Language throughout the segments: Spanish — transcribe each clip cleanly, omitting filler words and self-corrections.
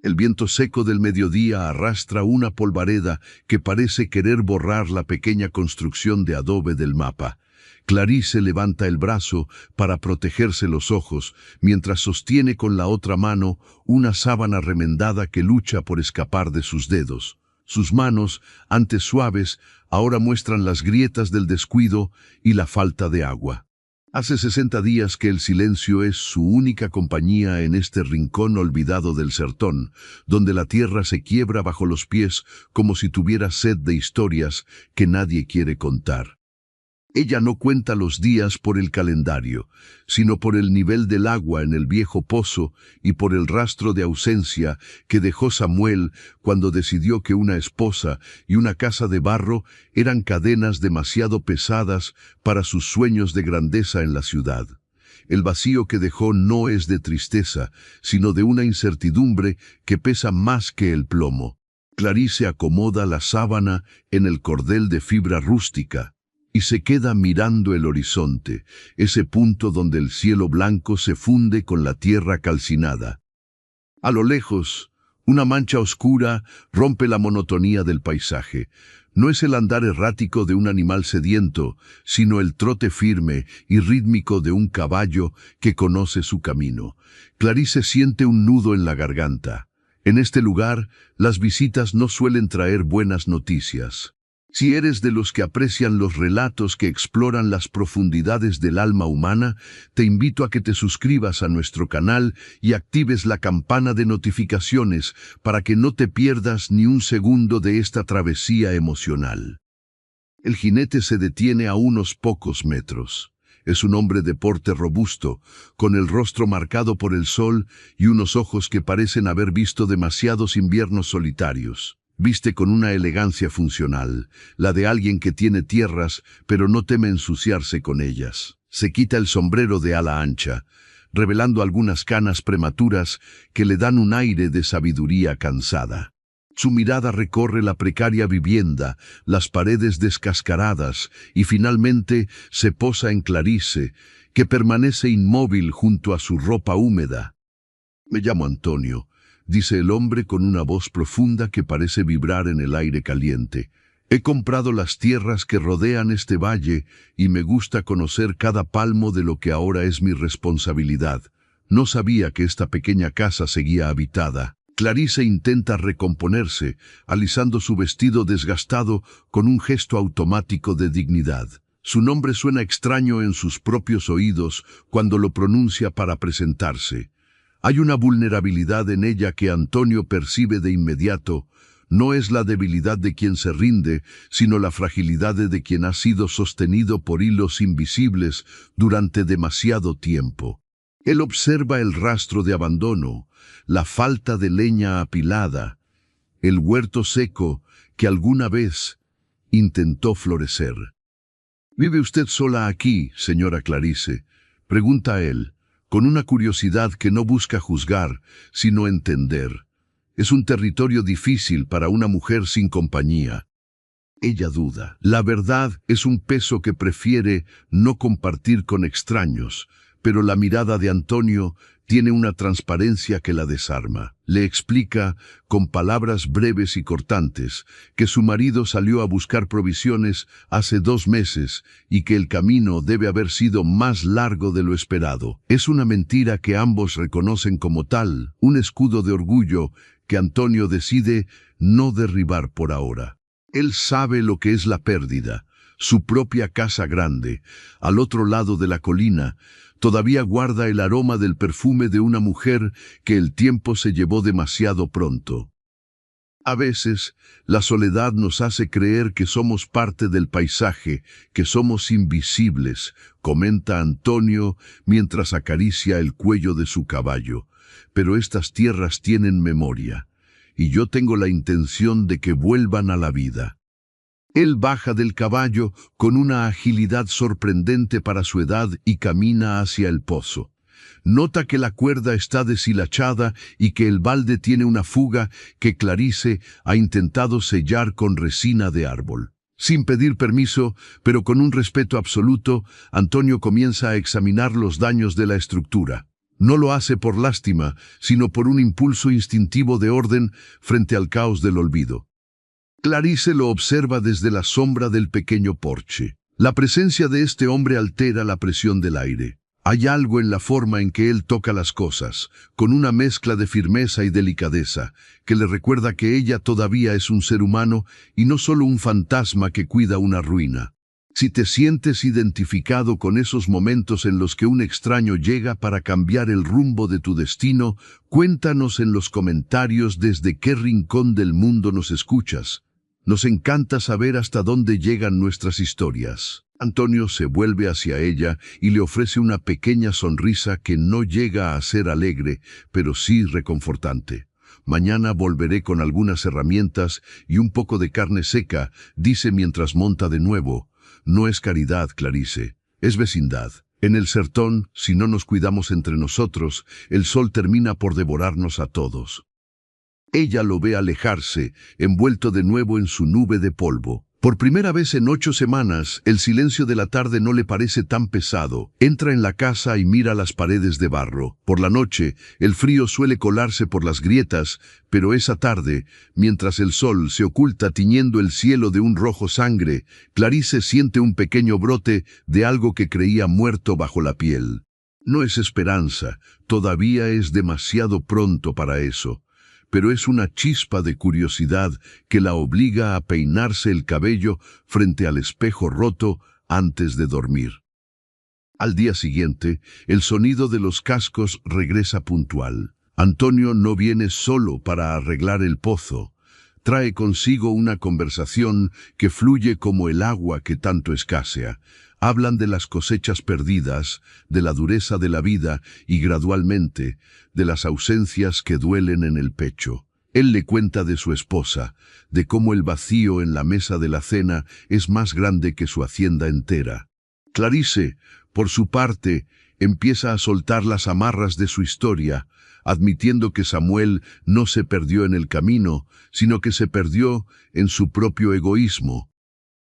El viento seco del mediodía arrastra una polvareda que parece querer borrar la pequeña construcción de adobe del mapa. Clarice levanta el brazo para protegerse los ojos, mientras sostiene con la otra mano una sábana remendada que lucha por escapar de sus dedos. Sus manos, antes suaves, ahora muestran las grietas del descuido y la falta de agua. Hace 60 días que el silencio es su única compañía en este rincón olvidado del sertón, donde la tierra se quiebra bajo los pies como si tuviera sed de historias que nadie quiere contar. Ella no cuenta los días por el calendario, sino por el nivel del agua en el viejo pozo y por el rastro de ausencia que dejó Samuel cuando decidió que una esposa y una casa de barro eran cadenas demasiado pesadas para sus sueños de grandeza en la ciudad. El vacío que dejó no es de tristeza, sino de una incertidumbre que pesa más que el plomo. Clarice acomoda la sábana en el cordel de fibra rústica y se queda mirando el horizonte, ese punto donde el cielo blanco se funde con la tierra calcinada. A lo lejos, una mancha oscura rompe la monotonía del paisaje. No es el andar errático de un animal sediento, sino el trote firme y rítmico de un caballo que conoce su camino. Clarice siente un nudo en la garganta. En este lugar, las visitas no suelen traer buenas noticias. Si eres de los que aprecian los relatos que exploran las profundidades del alma humana, te invito a que te suscribas a nuestro canal y actives la campana de notificaciones para que no te pierdas ni un segundo de esta travesía emocional. El jinete se detiene a unos pocos metros. Es un hombre de porte robusto, con el rostro marcado por el sol y unos ojos que parecen haber visto demasiados inviernos solitarios. Viste con una elegancia funcional, la de alguien que tiene tierras, pero no teme ensuciarse con ellas. Se quita el sombrero de ala ancha, revelando algunas canas prematuras que le dan un aire de sabiduría cansada. Su mirada recorre la precaria vivienda, las paredes descascaradas, y finalmente se posa en Clarice, que permanece inmóvil junto a su ropa húmeda. «Me llamo Antonio», dice el hombre con una voz profunda que parece vibrar en el aire caliente. «He comprado las tierras que rodean este valle y me gusta conocer cada palmo de lo que ahora es mi responsabilidad. No sabía que esta pequeña casa seguía habitada». Clarice intenta recomponerse, alisando su vestido desgastado con un gesto automático de dignidad. Su nombre suena extraño en sus propios oídos cuando lo pronuncia para presentarse. Hay una vulnerabilidad en ella que Antonio percibe de inmediato. No es la debilidad de quien se rinde, sino la fragilidad de quien ha sido sostenido por hilos invisibles durante demasiado tiempo. Él observa el rastro de abandono, la falta de leña apilada, el huerto seco que alguna vez intentó florecer. «¿Vive usted sola aquí, señora Clarice?», pregunta él, con una curiosidad que no busca juzgar, sino entender. Es un territorio difícil para una mujer sin compañía. Ella duda. La verdad es un peso que prefiere no compartir con extraños, pero la mirada de Antonio tiene una transparencia que la desarma. Le explica, con palabras breves y cortantes, que su marido salió a buscar provisiones hace 2 meses y que el camino debe haber sido más largo de lo esperado. Es una mentira que ambos reconocen como tal, un escudo de orgullo que Antonio decide no derribar por ahora. Él sabe lo que es la pérdida. Su propia casa grande, al otro lado de la colina, todavía guarda el aroma del perfume de una mujer que el tiempo se llevó demasiado pronto. A veces, la soledad nos hace creer que somos parte del paisaje, que somos invisibles, comenta Antonio mientras acaricia el cuello de su caballo. Pero estas tierras tienen memoria, y yo tengo la intención de que vuelvan a la vida. Él baja del caballo con una agilidad sorprendente para su edad y camina hacia el pozo. Nota que la cuerda está deshilachada y que el balde tiene una fuga que Clarice ha intentado sellar con resina de árbol. Sin pedir permiso, pero con un respeto absoluto, Antonio comienza a examinar los daños de la estructura. No lo hace por lástima, sino por un impulso instintivo de orden frente al caos del olvido. Clarice lo observa desde la sombra del pequeño porche. La presencia de este hombre altera la presión del aire. Hay algo en la forma en que él toca las cosas, con una mezcla de firmeza y delicadeza, que le recuerda que ella todavía es un ser humano y no solo un fantasma que cuida una ruina. Si te sientes identificado con esos momentos en los que un extraño llega para cambiar el rumbo de tu destino, cuéntanos en los comentarios desde qué rincón del mundo nos escuchas. Nos encanta saber hasta dónde llegan nuestras historias. Antonio se vuelve hacia ella y le ofrece una pequeña sonrisa que no llega a ser alegre, pero sí reconfortante. Mañana volveré con algunas herramientas y un poco de carne seca, dice mientras monta de nuevo. No es caridad, Clarice, es vecindad. En el sertón, si no nos cuidamos entre nosotros, el sol termina por devorarnos a todos. Ella lo ve alejarse, envuelto de nuevo en su nube de polvo. Por primera vez en 8 semanas, el silencio de la tarde no le parece tan pesado. Entra en la casa y mira las paredes de barro. Por la noche, el frío suele colarse por las grietas, pero esa tarde, mientras el sol se oculta tiñendo el cielo de un rojo sangre, Clarice siente un pequeño brote de algo que creía muerto bajo la piel. No es esperanza, todavía es demasiado pronto para eso. Pero es una chispa de curiosidad que la obliga a peinarse el cabello frente al espejo roto antes de dormir. Al día siguiente, el sonido de los cascos regresa puntual. Antonio no viene solo para arreglar el pozo. Trae consigo una conversación que fluye como el agua que tanto escasea. Hablan de las cosechas perdidas, de la dureza de la vida y, gradualmente, de las ausencias que duelen en el pecho. Él le cuenta de su esposa, de cómo el vacío en la mesa de la cena es más grande que su hacienda entera. Clarice, por su parte, empieza a soltar las amarras de su historia, admitiendo que Samuel no se perdió en el camino, sino que se perdió en su propio egoísmo.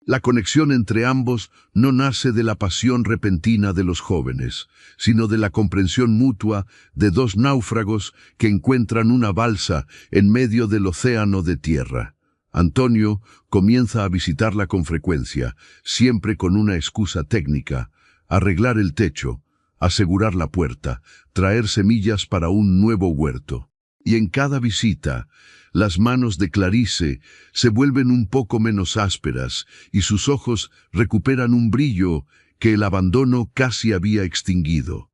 La conexión entre ambos no nace de la pasión repentina de los jóvenes, sino de la comprensión mutua de dos náufragos que encuentran una balsa en medio del océano de tierra. Antonio comienza a visitarla con frecuencia, siempre con una excusa técnica: arreglar el techo, asegurar la puerta, traer semillas para un nuevo huerto. Y en cada visita, las manos de Clarice se vuelven un poco menos ásperas y sus ojos recuperan un brillo que el abandono casi había extinguido.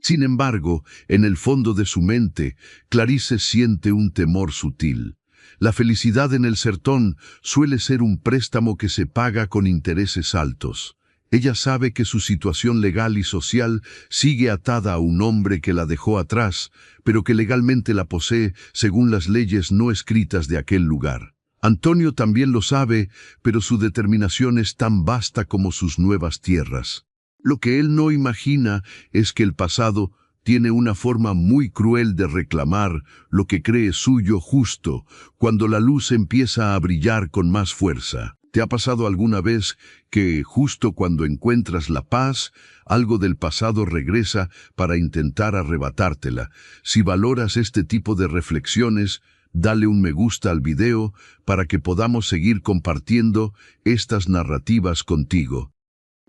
Sin embargo, en el fondo de su mente, Clarice siente un temor sutil. La felicidad en el sertón suele ser un préstamo que se paga con intereses altos. Ella sabe que su situación legal y social sigue atada a un hombre que la dejó atrás, pero que legalmente la posee según las leyes no escritas de aquel lugar. Antonio también lo sabe, pero su determinación es tan vasta como sus nuevas tierras. Lo que él no imagina es que el pasado tiene una forma muy cruel de reclamar lo que cree suyo justo cuando la luz empieza a brillar con más fuerza. ¿Te ha pasado alguna vez que, justo cuando encuentras la paz, algo del pasado regresa para intentar arrebatártela? Si valoras este tipo de reflexiones, dale un me gusta al video para que podamos seguir compartiendo estas narrativas contigo.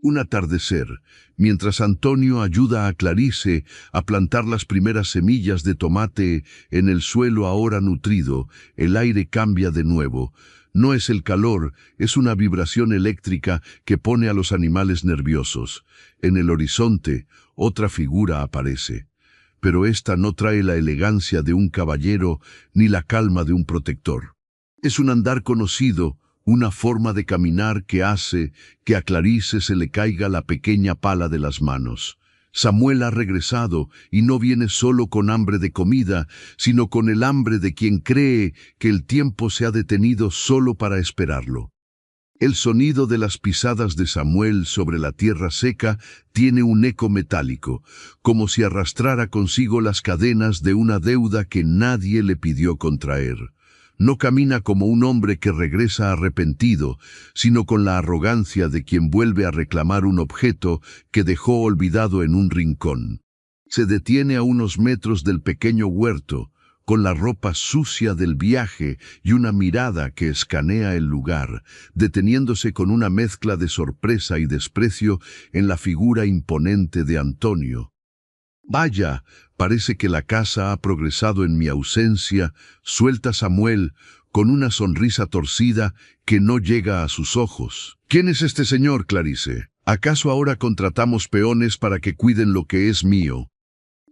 Un atardecer, mientras Antonio ayuda a Clarice a plantar las primeras semillas de tomate en el suelo ahora nutrido, el aire cambia de nuevo. No es el calor, es una vibración eléctrica que pone a los animales nerviosos. En el horizonte, otra figura aparece. Pero esta no trae la elegancia de un caballero ni la calma de un protector. Es un andar conocido, una forma de caminar que hace que a Clarice se le caiga la pequeña pala de las manos. Samuel ha regresado y no viene solo con hambre de comida, sino con el hambre de quien cree que el tiempo se ha detenido solo para esperarlo. El sonido de las pisadas de Samuel sobre la tierra seca tiene un eco metálico, como si arrastrara consigo las cadenas de una deuda que nadie le pidió contraer. No camina como un hombre que regresa arrepentido, sino con la arrogancia de quien vuelve a reclamar un objeto que dejó olvidado en un rincón. Se detiene a unos metros del pequeño huerto, con la ropa sucia del viaje y una mirada que escanea el lugar, deteniéndose con una mezcla de sorpresa y desprecio en la figura imponente de Antonio. «Vaya, parece que la casa ha progresado en mi ausencia», suelta Samuel, con una sonrisa torcida que no llega a sus ojos. «¿Quién es este señor, Clarice? ¿Acaso ahora contratamos peones para que cuiden lo que es mío?»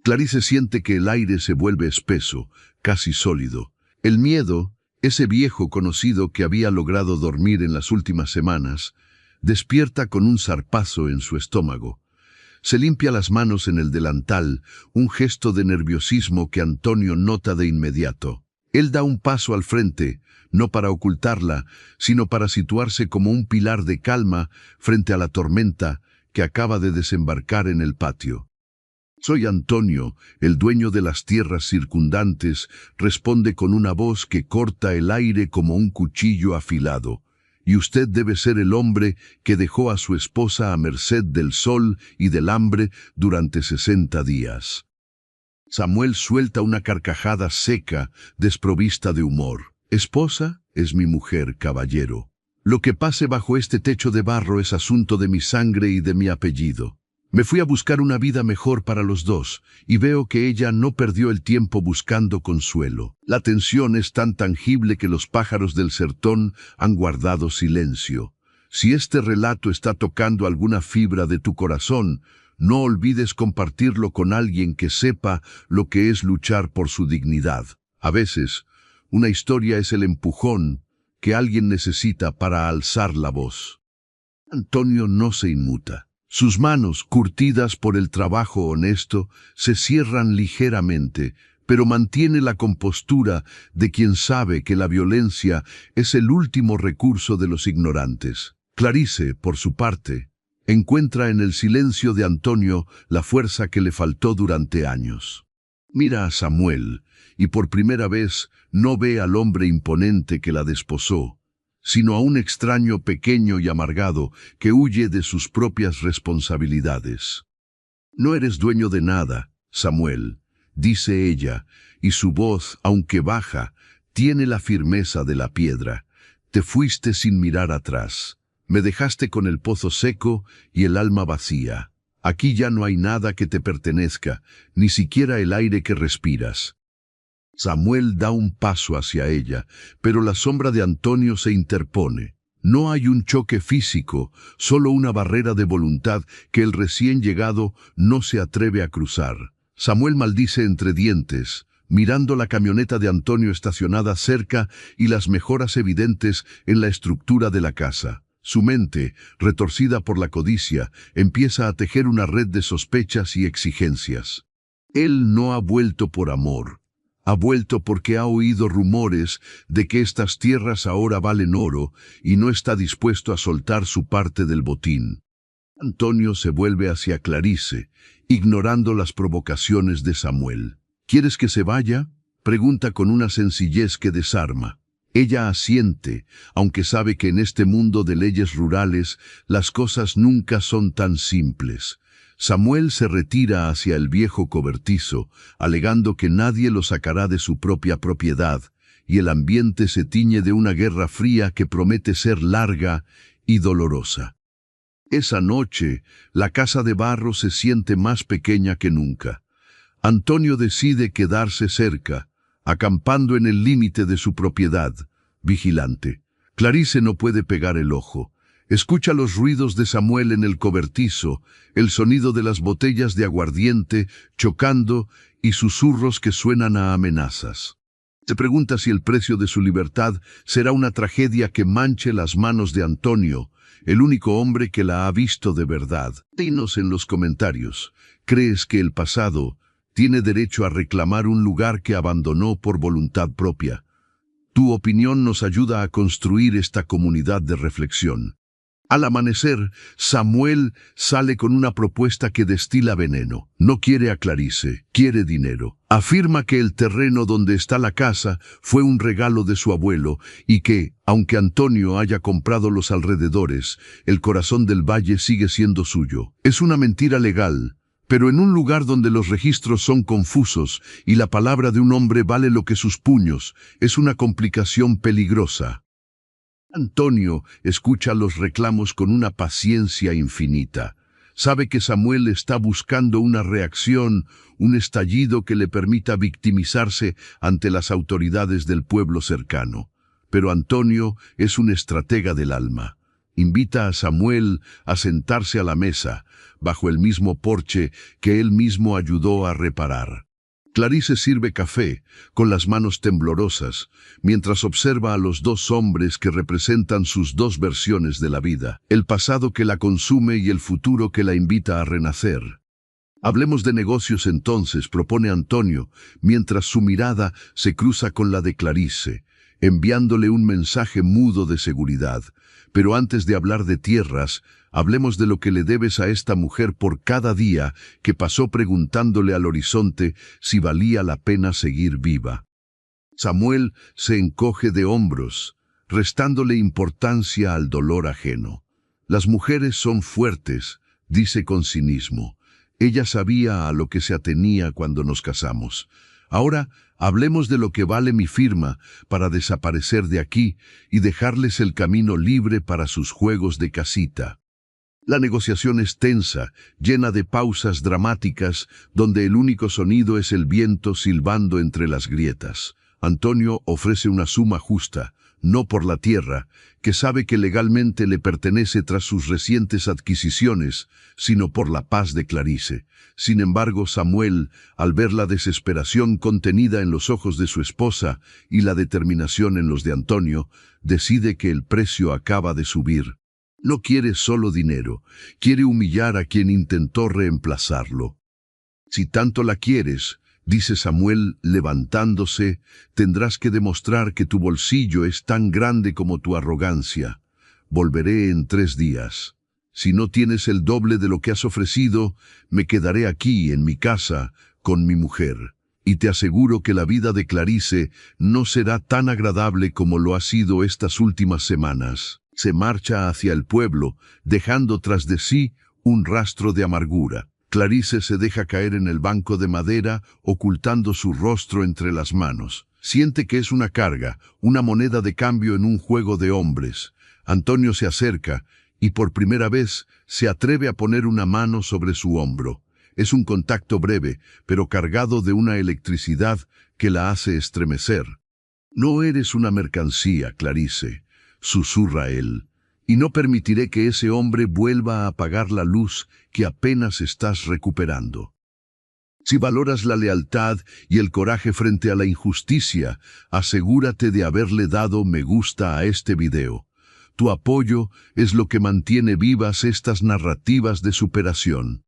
Clarice siente que el aire se vuelve espeso, casi sólido. El miedo, ese viejo conocido que había logrado dormir en las últimas semanas, despierta con un zarpazo en su estómago. Se limpia las manos en el delantal, un gesto de nerviosismo que Antonio nota de inmediato. Él da un paso al frente, no para ocultarla, sino para situarse como un pilar de calma frente a la tormenta que acaba de desembarcar en el patio. «Soy Antonio, el dueño de las tierras circundantes», responde con una voz que corta el aire como un cuchillo afilado. «Y usted debe ser el hombre que dejó a su esposa a merced del sol y del hambre durante 60 días». Samuel suelta una carcajada seca, desprovista de humor. «¿Esposa? Es mi mujer, caballero. Lo que pase bajo este techo de barro es asunto de mi sangre y de mi apellido. Me fui a buscar una vida mejor para los dos, y veo que ella no perdió el tiempo buscando consuelo. La tensión es tan tangible que los pájaros del sertón han guardado silencio. Si este relato está tocando alguna fibra de tu corazón, no olvides compartirlo con alguien que sepa lo que es luchar por su dignidad. A veces, una historia es el empujón que alguien necesita para alzar la voz». Antonio no se inmuta. Sus manos, curtidas por el trabajo honesto, se cierran ligeramente, pero mantiene la compostura de quien sabe que la violencia es el último recurso de los ignorantes. Clarice, por su parte, encuentra en el silencio de Antonio la fuerza que le faltó durante años. Mira a Samuel, y por primera vez no ve al hombre imponente que la desposó, sino a un extraño pequeño y amargado que huye de sus propias responsabilidades. «No eres dueño de nada, Samuel», dice ella, y su voz, aunque baja, tiene la firmeza de la piedra. «Te fuiste sin mirar atrás. Me dejaste con el pozo seco y el alma vacía. Aquí ya no hay nada que te pertenezca, ni siquiera el aire que respiras». Samuel da un paso hacia ella, pero la sombra de Antonio se interpone. No hay un choque físico, solo una barrera de voluntad que el recién llegado no se atreve a cruzar. Samuel maldice entre dientes, mirando la camioneta de Antonio estacionada cerca y las mejoras evidentes en la estructura de la casa. Su mente, retorcida por la codicia, empieza a tejer una red de sospechas y exigencias. Él no ha vuelto por amor. Ha vuelto porque ha oído rumores de que estas tierras ahora valen oro y no está dispuesto a soltar su parte del botín. Antonio se vuelve hacia Clarice, ignorando las provocaciones de Samuel. «¿Quieres que se vaya?», pregunta con una sencillez que desarma. Ella asiente, aunque sabe que en este mundo de leyes rurales las cosas nunca son tan simples. Samuel se retira hacia el viejo cobertizo, alegando que nadie lo sacará de su propia propiedad, y el ambiente se tiñe de una guerra fría que promete ser larga y dolorosa. Esa noche, la casa de barro se siente más pequeña que nunca. Antonio decide quedarse cerca, acampando en el límite de su propiedad, vigilante. Clarice no puede pegar el ojo. Escucha los ruidos de Samuel en el cobertizo, el sonido de las botellas de aguardiente chocando y susurros que suenan a amenazas. Se pregunta si el precio de su libertad será una tragedia que manche las manos de Antonio, el único hombre que la ha visto de verdad. Dinos en los comentarios, ¿crees que el pasado tiene derecho a reclamar un lugar que abandonó por voluntad propia? Tu opinión nos ayuda a construir esta comunidad de reflexión. Al amanecer, Samuel sale con una propuesta que destila veneno. No quiere a Clarice, quiere dinero. Afirma que el terreno donde está la casa fue un regalo de su abuelo y que, aunque Antonio haya comprado los alrededores, el corazón del valle sigue siendo suyo. Es una mentira legal, Pero en un lugar donde los registros son confusos y la palabra de un hombre vale lo que sus puños, es una complicación peligrosa. Antonio escucha los reclamos con una paciencia infinita. Sabe que Samuel está buscando una reacción, un estallido que le permita victimizarse ante las autoridades del pueblo cercano. Pero Antonio es un estratega del alma. Invita a Samuel a sentarse a la mesa, bajo el mismo porche que él mismo ayudó a reparar. Clarice sirve café, con las manos temblorosas, mientras observa a los dos hombres que representan sus dos versiones de la vida, el pasado que la consume y el futuro que la invita a renacer. Hablemos de negocios entonces, propone Antonio, mientras su mirada se cruza con la de Clarice, enviándole un mensaje mudo de seguridad. Pero antes de hablar de tierras, hablemos de lo que le debes a esta mujer por cada día que pasó preguntándole al horizonte si valía la pena seguir viva. Samuel se encoge de hombros, restándole importancia al dolor ajeno. Las mujeres son fuertes, dice con cinismo. Ella sabía a lo que se atenía cuando nos casamos. Ahora hablemos de lo que vale mi firma para desaparecer de aquí y dejarles el camino libre para sus juegos de casita. La negociación es tensa, llena de pausas dramáticas, donde el único sonido es el viento silbando entre las grietas. Antonio ofrece una suma justa, no por la tierra, que sabe que legalmente le pertenece tras sus recientes adquisiciones, sino por la paz de Clarice. Sin embargo, Samuel, al ver la desesperación contenida en los ojos de su esposa y la determinación en los de Antonio, decide que el precio acaba de subir. No quiere solo dinero, quiere humillar a quien intentó reemplazarlo. Si tanto la quieres, dice Samuel, levantándose, tendrás que demostrar que tu bolsillo es tan grande como tu arrogancia. Volveré en 3 días. Si no tienes el doble de lo que has ofrecido, me quedaré aquí, en mi casa, con mi mujer. Y te aseguro que la vida de Clarice no será tan agradable como lo ha sido estas últimas semanas. Se marcha hacia el pueblo, dejando tras de sí un rastro de amargura. Clarice se deja caer en el banco de madera, ocultando su rostro entre las manos. Siente que es una carga, una moneda de cambio en un juego de hombres. Antonio se acerca y por primera vez se atreve a poner una mano sobre su hombro. Es un contacto breve, pero cargado de una electricidad que la hace estremecer. «No eres una mercancía, Clarice», susurra él, «y no permitiré que ese hombre vuelva a apagar la luz que apenas estás recuperando. Si valoras la lealtad y el coraje frente a la injusticia, asegúrate de haberle dado me gusta a este video. Tu apoyo es lo que mantiene vivas estas narrativas de superación».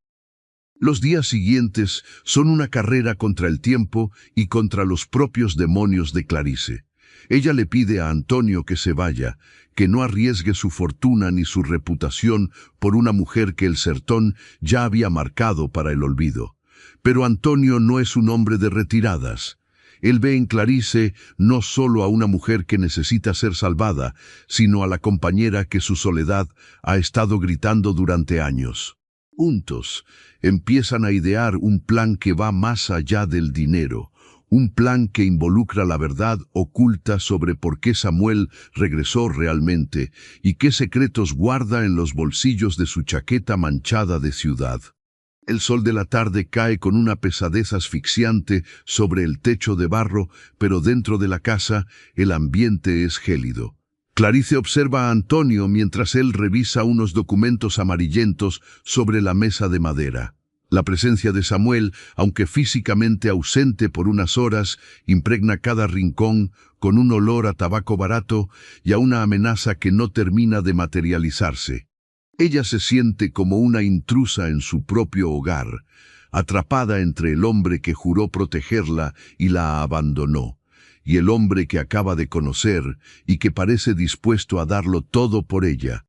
Los días siguientes son una carrera contra el tiempo y contra los propios demonios de Clarice. Ella le pide a Antonio que se vaya, que no arriesgue su fortuna ni su reputación por una mujer que el sertón ya había marcado para el olvido. Pero Antonio no es un hombre de retiradas. Él ve en Clarice no solo a una mujer que necesita ser salvada, sino a la compañera que su soledad ha estado gritando durante años. Juntos empiezan a idear un plan que va más allá del dinero, un plan que involucra la verdad oculta sobre por qué Samuel regresó realmente y qué secretos guarda en los bolsillos de su chaqueta manchada de ciudad. El sol de la tarde cae con una pesadez asfixiante sobre el techo de barro, pero dentro de la casa el ambiente es gélido. Clarice observa a Antonio mientras él revisa unos documentos amarillentos sobre la mesa de madera. La presencia de Samuel, aunque físicamente ausente por unas horas, impregna cada rincón con un olor a tabaco barato y a una amenaza que no termina de materializarse. Ella se siente como una intrusa en su propio hogar, atrapada entre el hombre que juró protegerla y la abandonó, y el hombre que acaba de conocer y que parece dispuesto a darlo todo por ella.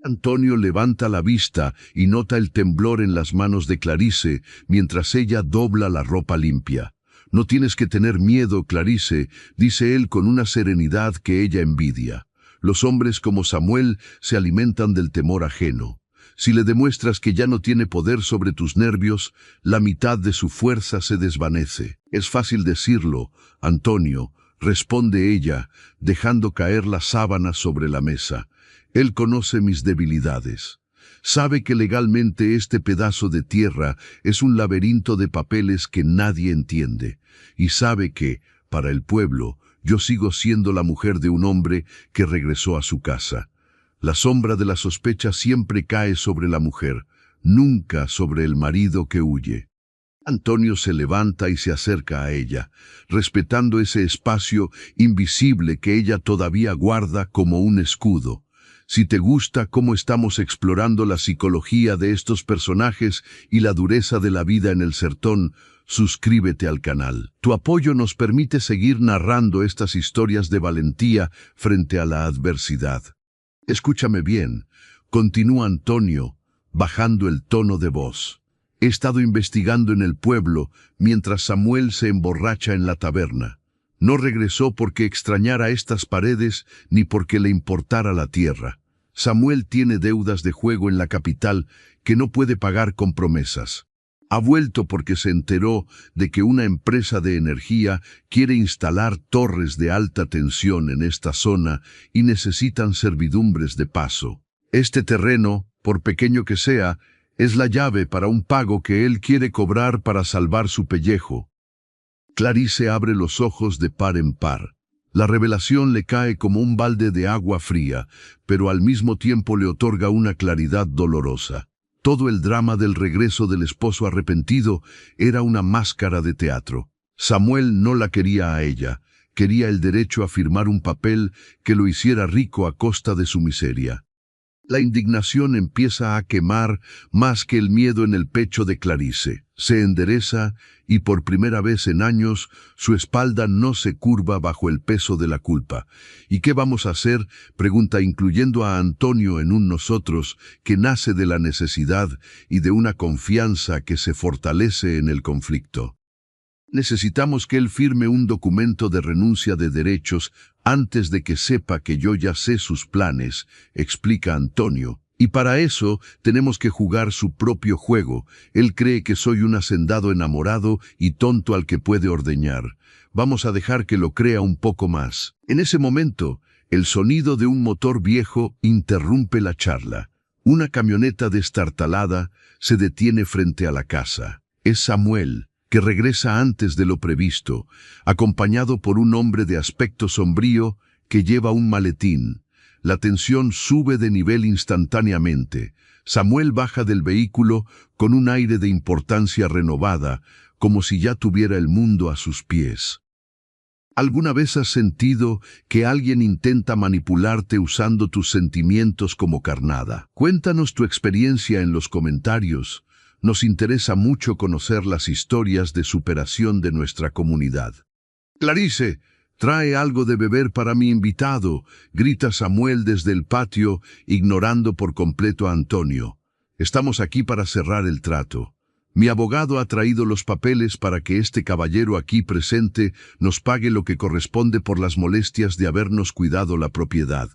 Antonio levanta la vista y nota el temblor en las manos de Clarice mientras ella dobla la ropa limpia. «No tienes que tener miedo, Clarice», dice él con una serenidad que ella envidia. Los hombres como Samuel se alimentan del temor ajeno. Si le demuestras que ya no tiene poder sobre tus nervios, la mitad de su fuerza se desvanece. Es fácil decirlo, Antonio, responde ella, dejando caer la sábana sobre la mesa. Él conoce mis debilidades. Sabe que legalmente este pedazo de tierra es un laberinto de papeles que nadie entiende. Y sabe que, para el pueblo, yo sigo siendo la mujer de un hombre que regresó a su casa. La sombra de la sospecha siempre cae sobre la mujer, nunca sobre el marido que huye. Antonio se levanta y se acerca a ella, respetando ese espacio invisible que ella todavía guarda como un escudo. Si te gusta cómo estamos explorando la psicología de estos personajes y la dureza de la vida en el sertón, suscríbete al canal. Tu apoyo nos permite seguir narrando estas historias de valentía frente a la adversidad. Escúchame bien, continúa Antonio, bajando el tono de voz. He estado investigando en el pueblo mientras Samuel se emborracha en la taberna. No regresó porque extrañara estas paredes ni porque le importara la tierra. Samuel tiene deudas de juego en la capital que no puede pagar con promesas. Ha vuelto porque se enteró de que una empresa de energía quiere instalar torres de alta tensión en esta zona y necesitan servidumbres de paso. Este terreno, por pequeño que sea, es la llave para un pago que él quiere cobrar para salvar su pellejo. Clarice abre los ojos de par en par. La revelación le cae como un balde de agua fría, pero al mismo tiempo le otorga una claridad dolorosa. Todo el drama del regreso del esposo arrepentido era una máscara de teatro. Samuel no la quería a ella, quería el derecho a firmar un papel que lo hiciera rico a costa de su miseria. La indignación empieza a quemar más que el miedo en el pecho de Clarice. Se endereza y por primera vez en años su espalda no se curva bajo el peso de la culpa. ¿Y qué vamos a hacer?, pregunta incluyendo a Antonio en un nosotros que nace de la necesidad y de una confianza que se fortalece en el conflicto. Necesitamos que él firme un documento de renuncia de derechos antes de que sepa que yo ya sé sus planes, explica Antonio. Y para eso tenemos que jugar su propio juego. Él cree que soy un hacendado enamorado y tonto al que puede ordeñar. Vamos a dejar que lo crea un poco más. En ese momento, el sonido de un motor viejo interrumpe la charla. Una camioneta destartalada se detiene frente a la casa. Es Samuel, que regresa antes de lo previsto, acompañado por un hombre de aspecto sombrío que lleva un maletín. La tensión sube de nivel instantáneamente. Samuel baja del vehículo con un aire de importancia renovada, como si ya tuviera el mundo a sus pies. ¿Alguna vez has sentido que alguien intenta manipularte usando tus sentimientos como carnada? Cuéntanos tu experiencia en los comentarios. Nos interesa mucho conocer las historias de superación de nuestra comunidad. Clarice, trae algo de beber para mi invitado, grita Samuel desde el patio, ignorando por completo a Antonio. Estamos aquí para cerrar el trato. Mi abogado ha traído los papeles para que este caballero aquí presente nos pague lo que corresponde por las molestias de habernos cuidado la propiedad.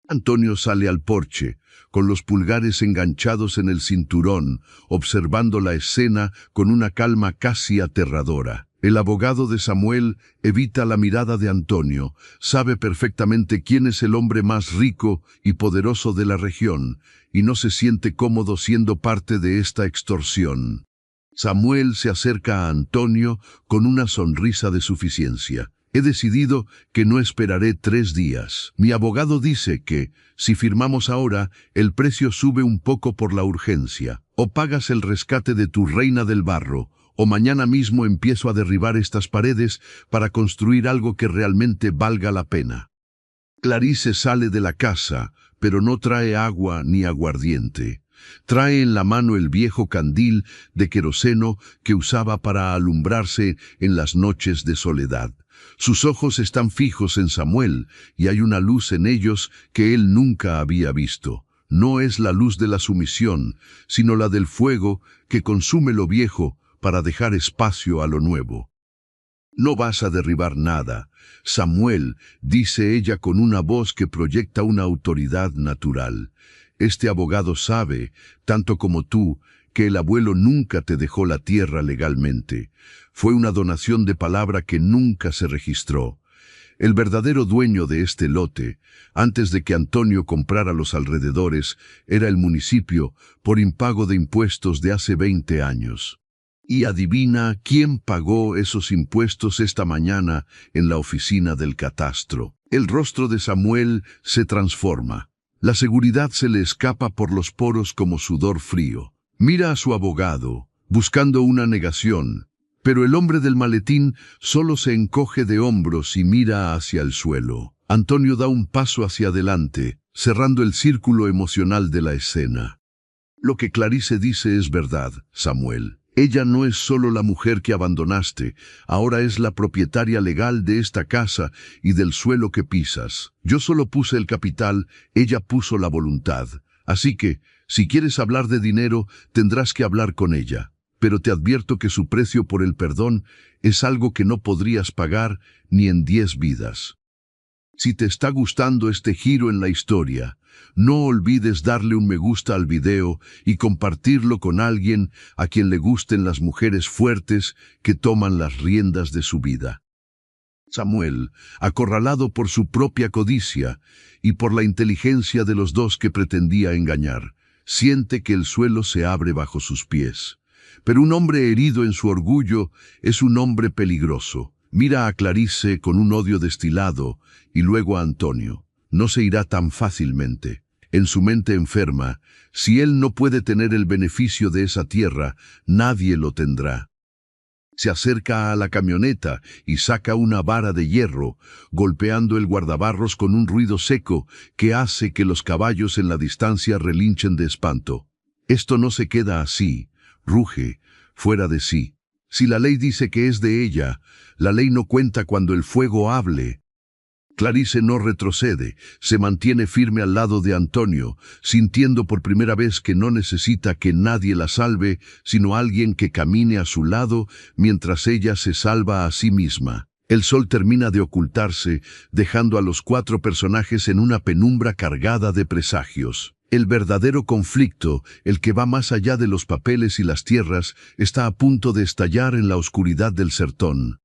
Antonio sale al porche, con los pulgares enganchados en el cinturón, observando la escena con una calma casi aterradora. El abogado de Samuel evita la mirada de Antonio, sabe perfectamente quién es el hombre más rico y poderoso de la región, y no se siente cómodo siendo parte de esta extorsión. Samuel se acerca a Antonio con una sonrisa de suficiencia. He decidido que no esperaré 3 días. Mi abogado dice que, si firmamos ahora, el precio sube un poco por la urgencia. O pagas el rescate de tu reina del barro, o mañana mismo empiezo a derribar estas paredes para construir algo que realmente valga la pena. Clarice sale de la casa, pero no trae agua ni aguardiente. Trae en la mano el viejo candil de queroseno que usaba para alumbrarse en las noches de soledad. Sus ojos están fijos en Samuel y hay una luz en ellos que él nunca había visto. No es la luz de la sumisión, sino la del fuego que consume lo viejo para dejar espacio a lo nuevo. No vas a derribar nada, Samuel, dice ella con una voz que proyecta una autoridad natural. Este abogado sabe, tanto como tú, que el abuelo nunca te dejó la tierra legalmente. Fue una donación de palabra que nunca se registró. El verdadero dueño de este lote, antes de que Antonio comprara los alrededores, era el municipio por impago de impuestos de hace 20 años. Y adivina quién pagó esos impuestos esta mañana en la oficina del catastro. El rostro de Samuel se transforma. La seguridad se le escapa por los poros como sudor frío. Mira a su abogado, buscando una negación. Pero el hombre del maletín solo se encoge de hombros y mira hacia el suelo. Antonio da un paso hacia adelante, cerrando el círculo emocional de la escena. Lo que Clarice dice es verdad, Samuel. Ella no es solo la mujer que abandonaste, ahora es la propietaria legal de esta casa y del suelo que pisas. Yo solo puse el capital, ella puso la voluntad. Así que, si quieres hablar de dinero, tendrás que hablar con ella. Pero te advierto que su precio por el perdón es algo que no podrías pagar ni en 10 vidas. Si te está gustando este giro en la historia, no olvides darle un me gusta al video y compartirlo con alguien a quien le gusten las mujeres fuertes que toman las riendas de su vida. Samuel, acorralado por su propia codicia y por la inteligencia de los dos que pretendía engañar, siente que el suelo se abre bajo sus pies. Pero un hombre herido en su orgullo es un hombre peligroso. Mira a Clarice con un odio destilado y luego a Antonio. No se irá tan fácilmente. En su mente enferma, si él no puede tener el beneficio de esa tierra, nadie lo tendrá. Se acerca a la camioneta y saca una vara de hierro, golpeando el guardabarros con un ruido seco que hace que los caballos en la distancia relinchen de espanto. Esto no se queda así. Ruge, fuera de sí. Si la ley dice que es de ella, la ley no cuenta cuando el fuego hable. Clarice no retrocede, se mantiene firme al lado de Antonio, sintiendo por primera vez que no necesita que nadie la salve, sino alguien que camine a su lado mientras ella se salva a sí misma. El sol termina de ocultarse, dejando a los 4 personajes en una penumbra cargada de presagios. El verdadero conflicto, el que va más allá de los papeles y las tierras, está a punto de estallar en la oscuridad del sertón.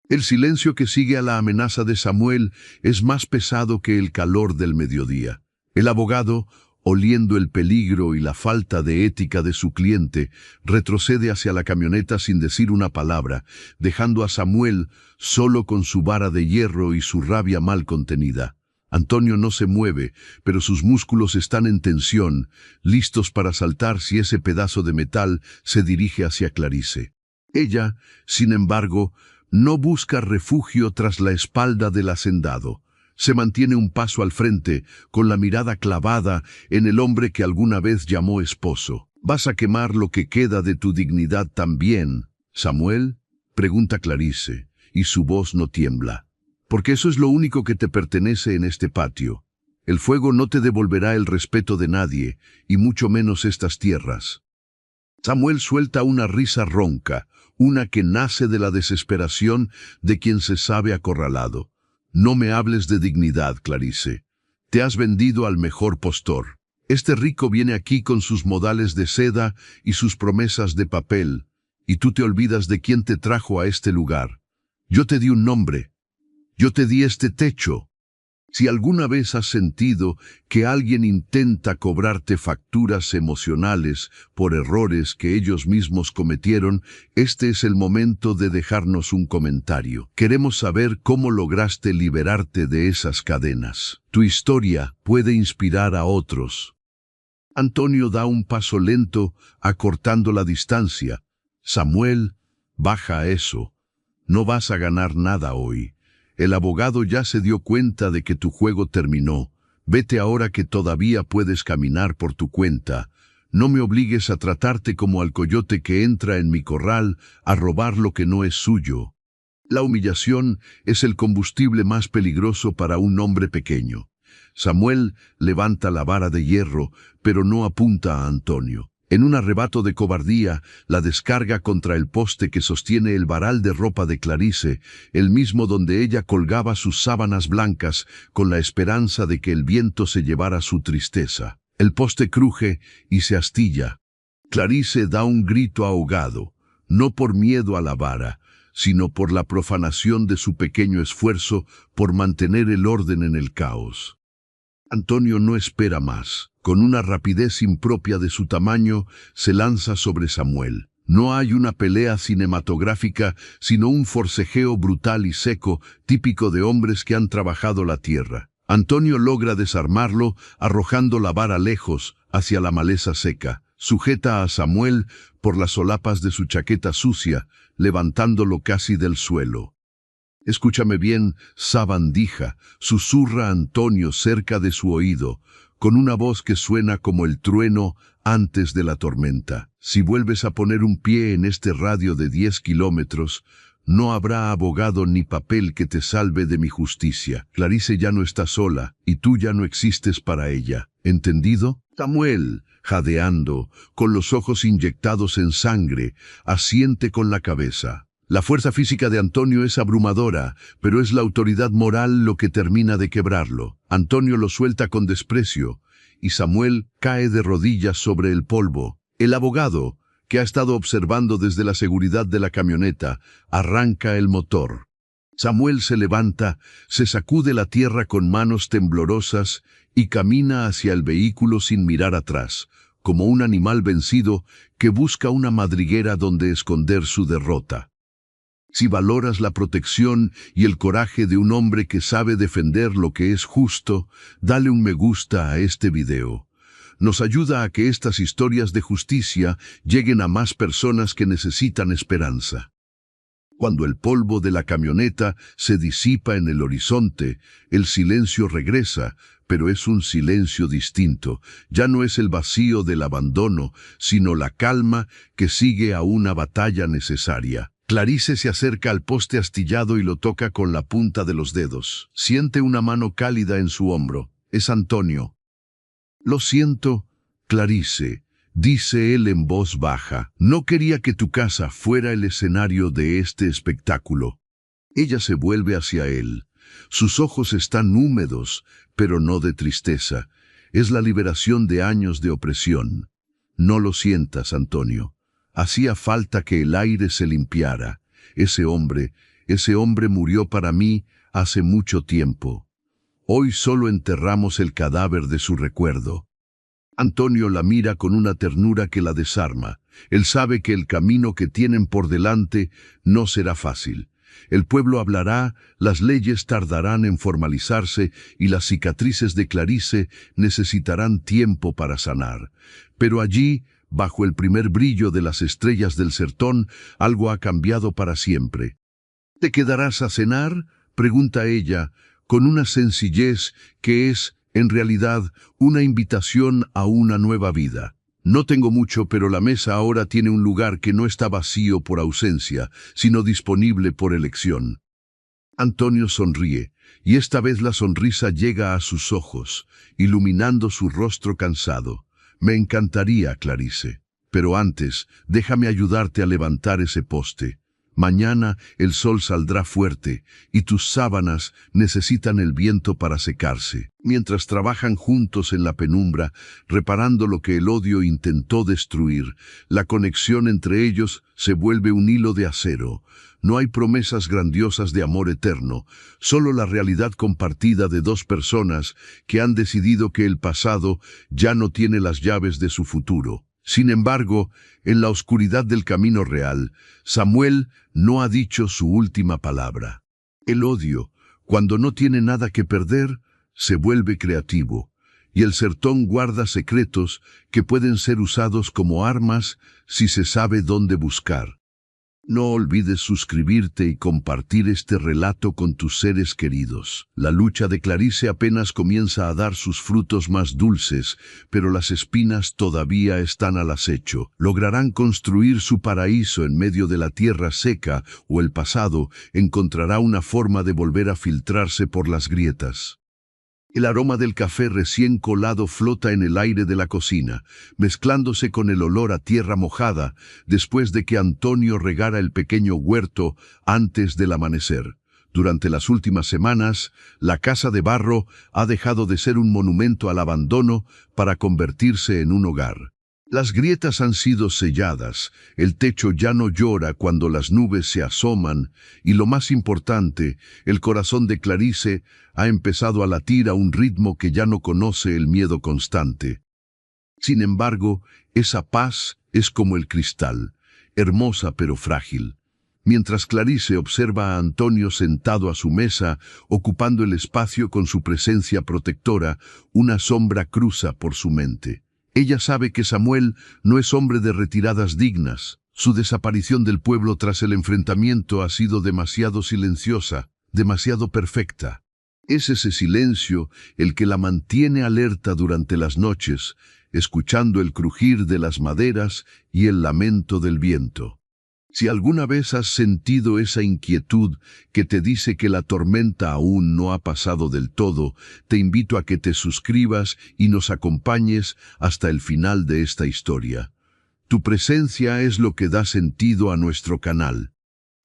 El silencio que sigue a la amenaza de Samuel es más pesado que el calor del mediodía. El abogado, oliendo el peligro y la falta de ética de su cliente, retrocede hacia la camioneta sin decir una palabra, dejando a Samuel solo con su vara de hierro y su rabia mal contenida. Antonio no se mueve, pero sus músculos están en tensión, listos para saltar si ese pedazo de metal se dirige hacia Clarice. Ella, sin embargo, no busca refugio tras la espalda del hacendado. Se mantiene un paso al frente, con la mirada clavada en el hombre que alguna vez llamó esposo. ¿Vas a quemar lo que queda de tu dignidad también, Samuel? Pregunta Clarice, y su voz no tiembla. Porque eso es lo único que te pertenece en este patio. El fuego no te devolverá el respeto de nadie, y mucho menos estas tierras. Samuel suelta una risa ronca, una que nace de la desesperación de quien se sabe acorralado. No me hables de dignidad, Clarice. Te has vendido al mejor postor. Este rico viene aquí con sus modales de seda y sus promesas de papel, y tú te olvidas de quién te trajo a este lugar. Yo te di un nombre. Yo te di este techo. Si alguna vez has sentido que alguien intenta cobrarte facturas emocionales por errores que ellos mismos cometieron, este es el momento de dejarnos un comentario. Queremos saber cómo lograste liberarte de esas cadenas. Tu historia puede inspirar a otros. Antonio da un paso lento, acortando la distancia. Samuel, baja eso. No vas a ganar nada hoy. El abogado ya se dio cuenta de que tu juego terminó. Vete ahora que todavía puedes caminar por tu cuenta. No me obligues a tratarte como al coyote que entra en mi corral a robar lo que no es suyo. La humillación es el combustible más peligroso para un hombre pequeño. Samuel levanta la vara de hierro, pero no apunta a Antonio. En un arrebato de cobardía, la descarga contra el poste que sostiene el varal de ropa de Clarice, el mismo donde ella colgaba sus sábanas blancas con la esperanza de que el viento se llevara su tristeza. El poste cruje y se astilla. Clarice da un grito ahogado, no por miedo a la vara, sino por la profanación de su pequeño esfuerzo por mantener el orden en el caos. Antonio no espera más. Con una rapidez impropia de su tamaño, se lanza sobre Samuel. No hay una pelea cinematográfica, sino un forcejeo brutal y seco, típico de hombres que han trabajado la tierra. Antonio logra desarmarlo, arrojando la vara lejos, hacia la maleza seca. Sujeta a Samuel por las solapas de su chaqueta sucia, levantándolo casi del suelo. «Escúchame bien, sabandija», susurra Antonio cerca de su oído, con una voz que suena como el trueno antes de la tormenta. «Si vuelves a poner un pie en este radio de 10 kilómetros, no habrá abogado ni papel que te salve de mi justicia. Clarice ya no está sola, y tú ya no existes para ella. ¿Entendido?» Samuel, jadeando, con los ojos inyectados en sangre, asiente con la cabeza. La fuerza física de Antonio es abrumadora, pero es la autoridad moral lo que termina de quebrarlo. Antonio lo suelta con desprecio, y Samuel cae de rodillas sobre el polvo. El abogado, que ha estado observando desde la seguridad de la camioneta, arranca el motor. Samuel se levanta, se sacude la tierra con manos temblorosas y camina hacia el vehículo sin mirar atrás, como un animal vencido que busca una madriguera donde esconder su derrota. Si valoras la protección y el coraje de un hombre que sabe defender lo que es justo, dale un me gusta a este video. Nos ayuda a que estas historias de justicia lleguen a más personas que necesitan esperanza. Cuando el polvo de la camioneta se disipa en el horizonte, el silencio regresa, pero es un silencio distinto. Ya no es el vacío del abandono, sino la calma que sigue a una batalla necesaria. Clarice se acerca al poste astillado y lo toca con la punta de los dedos. Siente una mano cálida en su hombro. Es Antonio. «Lo siento, Clarice», dice él en voz baja. «No quería que tu casa fuera el escenario de este espectáculo». Ella se vuelve hacia él. Sus ojos están húmedos, pero no de tristeza. Es la liberación de años de opresión. «No lo sientas, Antonio. Hacía falta que el aire se limpiara. Ese hombre murió para mí hace mucho tiempo. Hoy solo enterramos el cadáver de su recuerdo». Antonio la mira con una ternura que la desarma. Él sabe que el camino que tienen por delante no será fácil. El pueblo hablará, las leyes tardarán en formalizarse y las cicatrices de Clarice necesitarán tiempo para sanar. Pero allí, bajo el primer brillo de las estrellas del sertón, algo ha cambiado para siempre. «¿Te quedarás a cenar?», pregunta ella, con una sencillez que es, en realidad, una invitación a una nueva vida. «No tengo mucho, pero la mesa ahora tiene un lugar que no está vacío por ausencia, sino disponible por elección». Antonio sonríe, y esta vez la sonrisa llega a sus ojos, iluminando su rostro cansado. «Me encantaría, Clarice. Pero antes, déjame ayudarte a levantar ese poste. Mañana el sol saldrá fuerte, y tus sábanas necesitan el viento para secarse». Mientras trabajan juntos en la penumbra, reparando lo que el odio intentó destruir, la conexión entre ellos se vuelve un hilo de acero. No hay promesas grandiosas de amor eterno, solo la realidad compartida de dos personas que han decidido que el pasado ya no tiene las llaves de su futuro. Sin embargo, en la oscuridad del camino real, Samuel no ha dicho su última palabra. El odio, cuando no tiene nada que perder, se vuelve creativo, y el sertón guarda secretos que pueden ser usados como armas si se sabe dónde buscar. No olvides suscribirte y compartir este relato con tus seres queridos. La lucha de Clarice apenas comienza a dar sus frutos más dulces, pero las espinas todavía están al acecho. ¿Lograrán construir su paraíso en medio de la tierra seca, o el pasado encontrará una forma de volver a filtrarse por las grietas? El aroma del café recién colado flota en el aire de la cocina, mezclándose con el olor a tierra mojada después de que Antonio regara el pequeño huerto antes del amanecer. Durante las últimas semanas, la casa de barro ha dejado de ser un monumento al abandono para convertirse en un hogar. Las grietas han sido selladas, el techo ya no llora cuando las nubes se asoman y lo más importante, el corazón de Clarice ha empezado a latir a un ritmo que ya no conoce el miedo constante. Sin embargo, esa paz es como el cristal, hermosa pero frágil. Mientras Clarice observa a Antonio sentado a su mesa, ocupando el espacio con su presencia protectora, una sombra cruza por su mente. Ella sabe que Samuel no es hombre de retiradas dignas. Su desaparición del pueblo tras el enfrentamiento ha sido demasiado silenciosa, demasiado perfecta. Es ese silencio el que la mantiene alerta durante las noches, escuchando el crujir de las maderas y el lamento del viento. Si alguna vez has sentido esa inquietud que te dice que la tormenta aún no ha pasado del todo, te invito a que te suscribas y nos acompañes hasta el final de esta historia. Tu presencia es lo que da sentido a nuestro canal.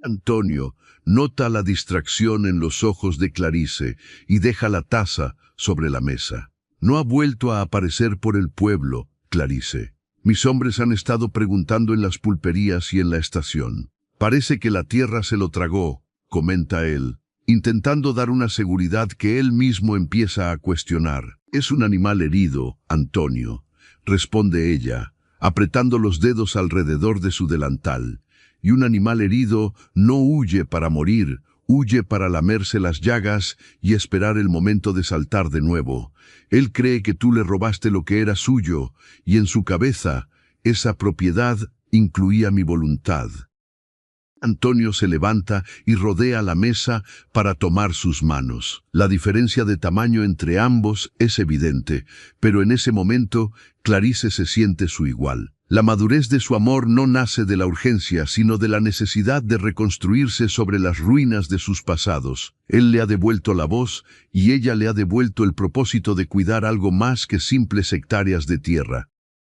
Antonio nota la distracción en los ojos de Clarice y deja la taza sobre la mesa. No ha vuelto a aparecer por el pueblo, Clarice. Mis hombres han estado preguntando en las pulperías y en la estación. Parece que la tierra se lo tragó, comenta él, intentando dar una seguridad que él mismo empieza a cuestionar. Es un animal herido, Antonio, responde ella, apretando los dedos alrededor de su delantal. Y un animal herido no huye para morir, huye para lamerse las llagas y esperar el momento de saltar de nuevo. Él cree que tú le robaste lo que era suyo, y en su cabeza, esa propiedad incluía mi voluntad. Antonio se levanta y rodea la mesa para tomar sus manos. La diferencia de tamaño entre ambos es evidente, pero en ese momento, Clarice se siente su igual. La madurez de su amor no nace de la urgencia, sino de la necesidad de reconstruirse sobre las ruinas de sus pasados. Él le ha devuelto la voz y ella le ha devuelto el propósito de cuidar algo más que simples hectáreas de tierra.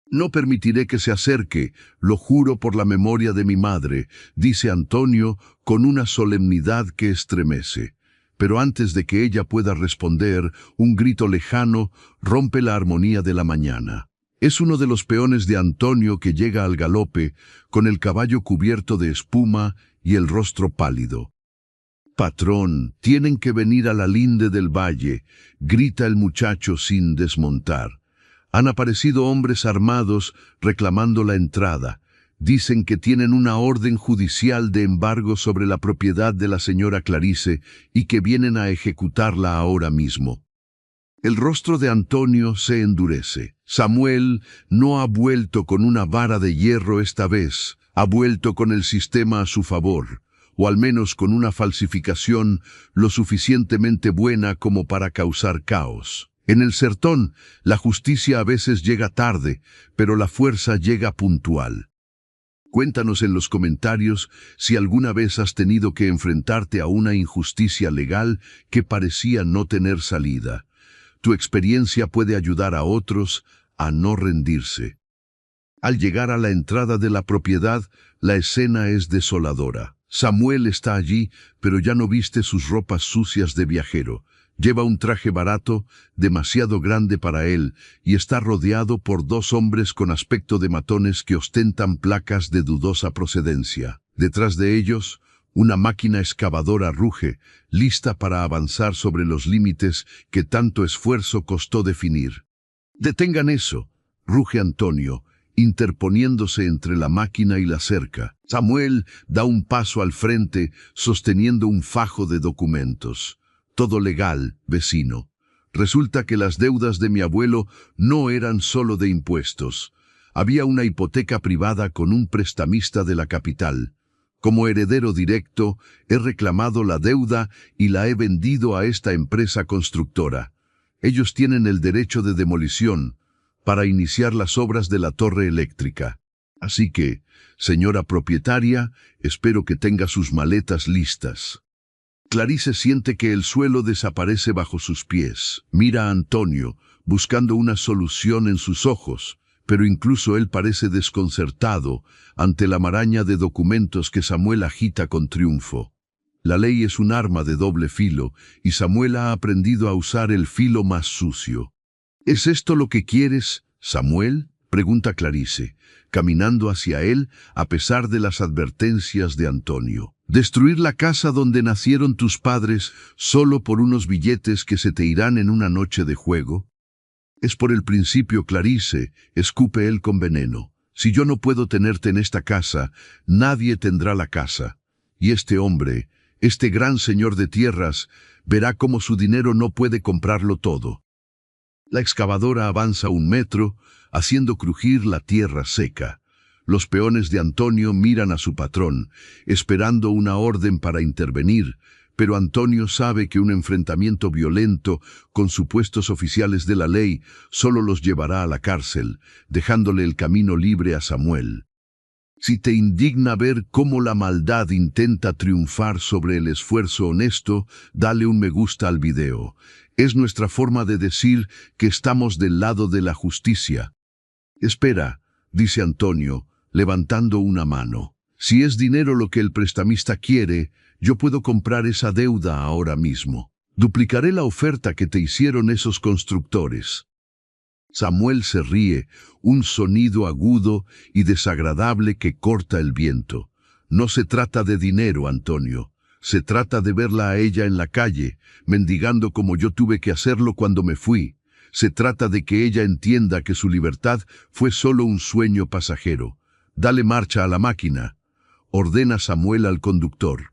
No permitiré que se acerque, lo juro por la memoria de mi madre, dice Antonio con una solemnidad que estremece. Pero antes de que ella pueda responder, un grito lejano rompe la armonía de la mañana. Es uno de los peones de Antonio que llega al galope, con el caballo cubierto de espuma y el rostro pálido. «Patrón, tienen que venir a la linde del valle», grita el muchacho sin desmontar. Han aparecido hombres armados reclamando la entrada. Dicen que tienen una orden judicial de embargo sobre la propiedad de la señora Clarice y que vienen a ejecutarla ahora mismo. El rostro de Antonio se endurece. Samuel no ha vuelto con una vara de hierro esta vez, ha vuelto con el sistema a su favor, o al menos con una falsificación lo suficientemente buena como para causar caos. En el sertón, la justicia a veces llega tarde, pero la fuerza llega puntual. Cuéntanos en los comentarios si alguna vez has tenido que enfrentarte a una injusticia legal que parecía no tener salida. Tu experiencia puede ayudar a otros a no rendirse. Al llegar a la entrada de la propiedad, la escena es desoladora. Samuel está allí, pero ya no viste sus ropas sucias de viajero. Lleva un traje barato, demasiado grande para él, y está rodeado por dos hombres con aspecto de matones que ostentan placas de dudosa procedencia. Detrás de ellos, una máquina excavadora ruge, lista para avanzar sobre los límites que tanto esfuerzo costó definir. «Detengan eso», ruge Antonio, interponiéndose entre la máquina y la cerca. Samuel da un paso al frente, sosteniendo un fajo de documentos. «Todo legal, vecino. Resulta que las deudas de mi abuelo no eran solo de impuestos. Había una hipoteca privada con un prestamista de la capital. Como heredero directo, he reclamado la deuda y la he vendido a esta empresa constructora. Ellos tienen el derecho de demolición para iniciar las obras de la torre eléctrica. Así que, señora propietaria, espero que tenga sus maletas listas». Clarice siente que el suelo desaparece bajo sus pies. Mira a Antonio, buscando una solución en sus ojos, pero incluso él parece desconcertado ante la maraña de documentos que Samuel agita con triunfo. La ley es un arma de doble filo, y Samuel ha aprendido a usar el filo más sucio. ¿Es esto lo que quieres, Samuel?, pregunta Clarice, caminando hacia él a pesar de las advertencias de Antonio. ¿Destruir la casa donde nacieron tus padres solo por unos billetes que se te irán en una noche de juego? Es por el principio, Clarice, escupe él con veneno. Si yo no puedo tenerte en esta casa, nadie tendrá la casa. Y este hombre, este gran señor de tierras, verá cómo su dinero no puede comprarlo todo. La excavadora avanza 1 metro, haciendo crujir la tierra seca. Los peones de Antonio miran a su patrón, esperando una orden para intervenir, pero Antonio sabe que un enfrentamiento violento con supuestos oficiales de la ley solo los llevará a la cárcel, dejándole el camino libre a Samuel. Si te indigna ver cómo la maldad intenta triunfar sobre el esfuerzo honesto, dale un me gusta al video. Es nuestra forma de decir que estamos del lado de la justicia. Espera, dice Antonio, levantando una mano. Si es dinero lo que el prestamista quiere, yo puedo comprar esa deuda ahora mismo. Duplicaré la oferta que te hicieron esos constructores. Samuel se ríe, un sonido agudo y desagradable que corta el viento. No se trata de dinero, Antonio. Se trata de verla a ella en la calle, mendigando como yo tuve que hacerlo cuando me fui. Se trata de que ella entienda que su libertad fue solo un sueño pasajero. Dale marcha a la máquina, ordena Samuel al conductor.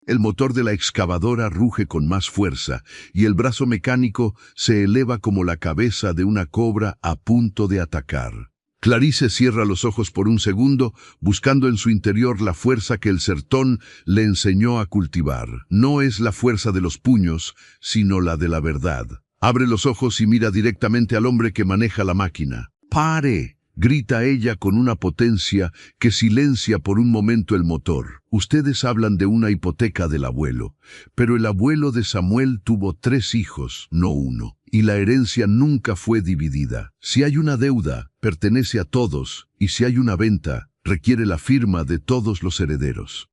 El motor de la excavadora ruge con más fuerza y el brazo mecánico se eleva como la cabeza de una cobra a punto de atacar. Clarice cierra los ojos por un segundo, buscando en su interior la fuerza que el sertón le enseñó a cultivar. No es la fuerza de los puños, sino la de la verdad. Abre los ojos y mira directamente al hombre que maneja la máquina. ¡Pare!, grita ella con una potencia que silencia por un momento el motor. Ustedes hablan de una hipoteca del abuelo, pero el abuelo de Samuel tuvo 3 hijos, no 1, y la herencia nunca fue dividida. Si hay una deuda, pertenece a todos, y si hay una venta, requiere la firma de todos los herederos.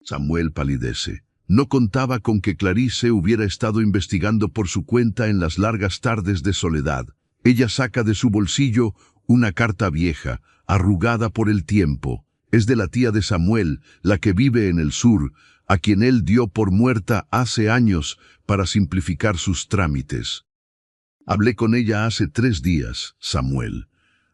Samuel palidece. No contaba con que Clarice hubiera estado investigando por su cuenta en las largas tardes de soledad. Ella saca de su bolsillo una carta vieja, arrugada por el tiempo. Es de la tía de Samuel, la que vive en el sur, a quien él dio por muerta hace años para simplificar sus trámites. Hablé con ella hace 3 días, Samuel.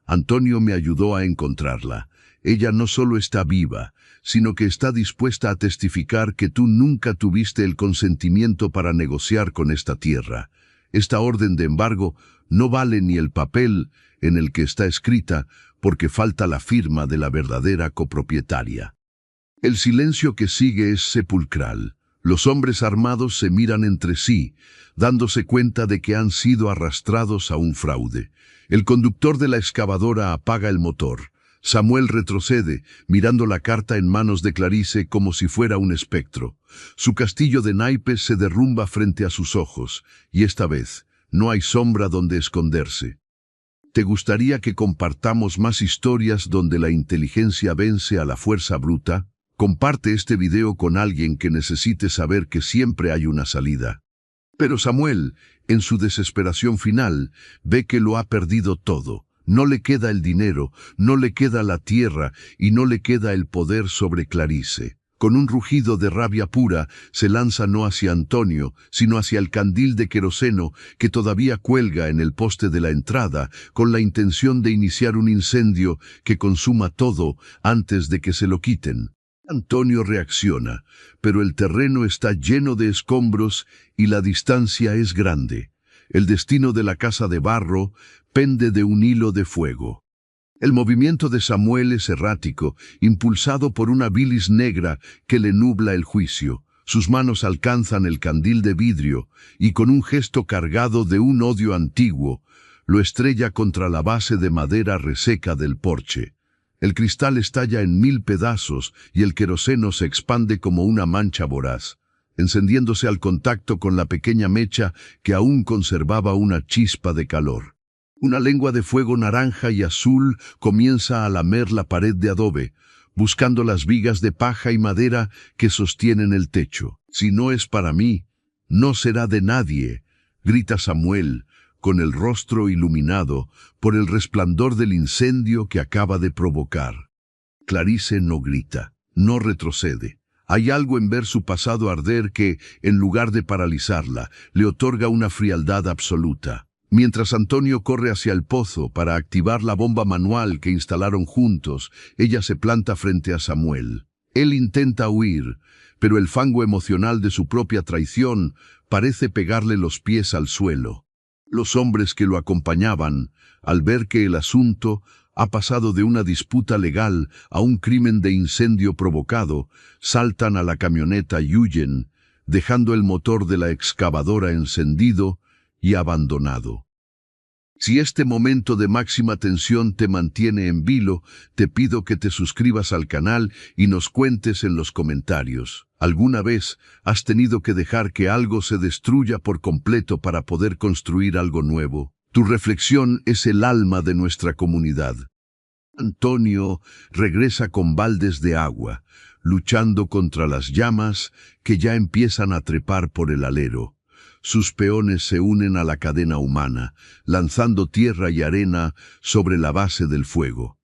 Antonio me ayudó a encontrarla. Ella no solo está viva, sino que está dispuesta a testificar que tú nunca tuviste el consentimiento para negociar con esta tierra. Esta orden de embargo no vale ni el papel en el que está escrita, porque falta la firma de la verdadera copropietaria. El silencio que sigue es sepulcral. Los hombres armados se miran entre sí, dándose cuenta de que han sido arrastrados a un fraude. El conductor de la excavadora apaga el motor. Samuel retrocede, mirando la carta en manos de Clarice como si fuera un espectro. Su castillo de naipes se derrumba frente a sus ojos, y esta vez no hay sombra donde esconderse. ¿Te gustaría que compartamos más historias donde la inteligencia vence a la fuerza bruta? Comparte este video con alguien que necesite saber que siempre hay una salida. Pero Samuel, en su desesperación final, ve que lo ha perdido todo. No le queda el dinero, no le queda la tierra y no le queda el poder sobre Clarice. Con un rugido de rabia pura, se lanza no hacia Antonio, sino hacia el candil de queroseno que todavía cuelga en el poste de la entrada, con la intención de iniciar un incendio que consuma todo antes de que se lo quiten. Antonio reacciona, pero el terreno está lleno de escombros y la distancia es grande. El destino de la casa de barro pende de un hilo de fuego. El movimiento de Samuel es errático, impulsado por una bilis negra que le nubla el juicio. Sus manos alcanzan el candil de vidrio y con un gesto cargado de un odio antiguo, lo estrella contra la base de madera reseca del porche. El cristal estalla en 1000 pedazos y el queroseno se expande como una mancha voraz, encendiéndose al contacto con la pequeña mecha que aún conservaba una chispa de calor. Una lengua de fuego naranja y azul comienza a lamer la pared de adobe, buscando las vigas de paja y madera que sostienen el techo. «Si no es para mí, no será de nadie», grita Samuel, con el rostro iluminado por el resplandor del incendio que acaba de provocar. Clarice no grita, no retrocede. Hay algo en ver su pasado arder que, en lugar de paralizarla, le otorga una frialdad absoluta. Mientras Antonio corre hacia el pozo para activar la bomba manual que instalaron juntos, ella se planta frente a Samuel. Él intenta huir, pero el fango emocional de su propia traición parece pegarle los pies al suelo. Los hombres que lo acompañaban, al ver que el asunto ha pasado de una disputa legal a un crimen de incendio provocado, saltan a la camioneta y huyen, dejando el motor de la excavadora encendido y abandonado. Si este momento de máxima tensión te mantiene en vilo, te pido que te suscribas al canal y nos cuentes en los comentarios. ¿Alguna vez has tenido que dejar que algo se destruya por completo para poder construir algo nuevo? Tu reflexión es el alma de nuestra comunidad. Antonio regresa con baldes de agua, luchando contra las llamas que ya empiezan a trepar por el alero. Sus peones se unen a la cadena humana, lanzando tierra y arena sobre la base del fuego.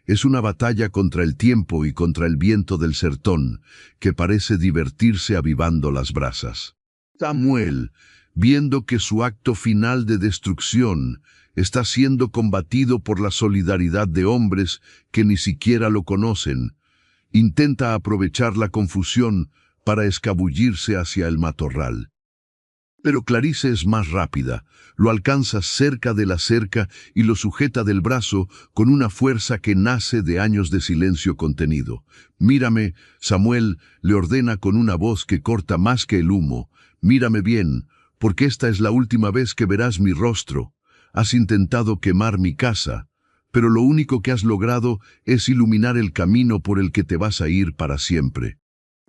Es una batalla contra el tiempo y contra el viento del sertón, que parece divertirse avivando las brasas. Samuel, viendo que su acto final de destrucción está siendo combatido por la solidaridad de hombres que ni siquiera lo conocen, intenta aprovechar la confusión para escabullirse hacia el matorral. Pero Clarice es más rápida, lo alcanza cerca de la cerca y lo sujeta del brazo con una fuerza que nace de años de silencio contenido. «Mírame», Samuel le ordena con una voz que corta más que el humo. «Mírame bien, porque esta es la última vez que verás mi rostro. Has intentado quemar mi casa, pero lo único que has logrado es iluminar el camino por el que te vas a ir para siempre».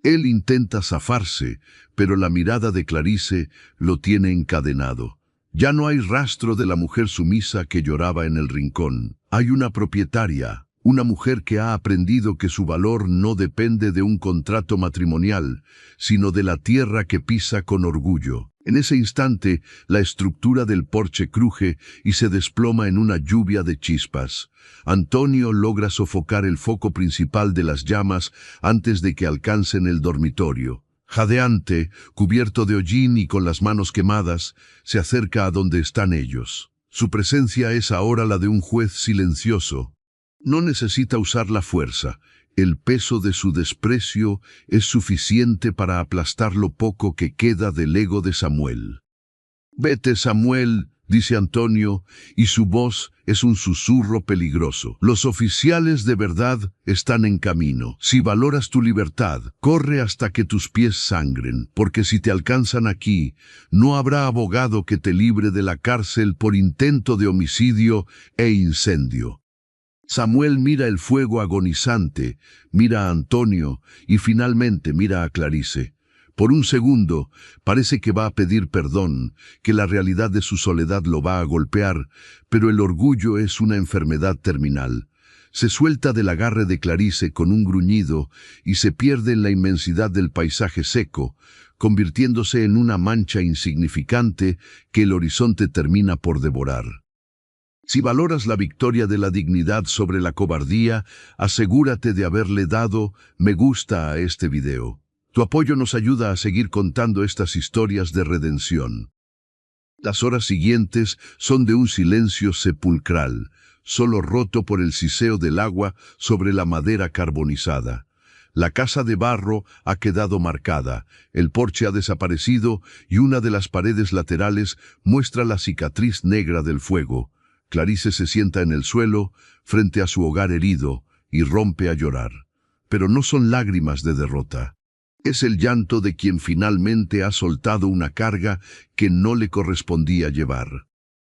Él intenta zafarse, pero la mirada de Clarice lo tiene encadenado. Ya no hay rastro de la mujer sumisa que lloraba en el rincón. Hay una propietaria, una mujer que ha aprendido que su valor no depende de un contrato matrimonial, sino de la tierra que pisa con orgullo. En ese instante, la estructura del porche cruje y se desploma en una lluvia de chispas. Antonio logra sofocar el foco principal de las llamas antes de que alcancen el dormitorio. Jadeante, cubierto de hollín y con las manos quemadas, se acerca a donde están ellos. Su presencia es ahora la de un juez silencioso. No necesita usar la fuerza. El peso de su desprecio es suficiente para aplastar lo poco que queda del ego de Samuel. «Vete, Samuel», dice Antonio, y su voz es un susurro peligroso. «Los oficiales de verdad están en camino. Si valoras tu libertad, corre hasta que tus pies sangren, porque si te alcanzan aquí, no habrá abogado que te libre de la cárcel por intento de homicidio e incendio». Samuel mira el fuego agonizante, mira a Antonio y finalmente mira a Clarice. Por un segundo parece que va a pedir perdón, que la realidad de su soledad lo va a golpear, pero el orgullo es una enfermedad terminal. Se suelta del agarre de Clarice con un gruñido y se pierde en la inmensidad del paisaje seco, convirtiéndose en una mancha insignificante que el horizonte termina por devorar. Si valoras la victoria de la dignidad sobre la cobardía, asegúrate de haberle dado me gusta a este video. Tu apoyo nos ayuda a seguir contando estas historias de redención. Las horas siguientes son de un silencio sepulcral, solo roto por el siseo del agua sobre la madera carbonizada. La casa de barro ha quedado marcada, el porche ha desaparecido y una de las paredes laterales muestra la cicatriz negra del fuego. Clarice se sienta en el suelo, frente a su hogar herido, y rompe a llorar. Pero no son lágrimas de derrota. Es el llanto de quien finalmente ha soltado una carga que no le correspondía llevar.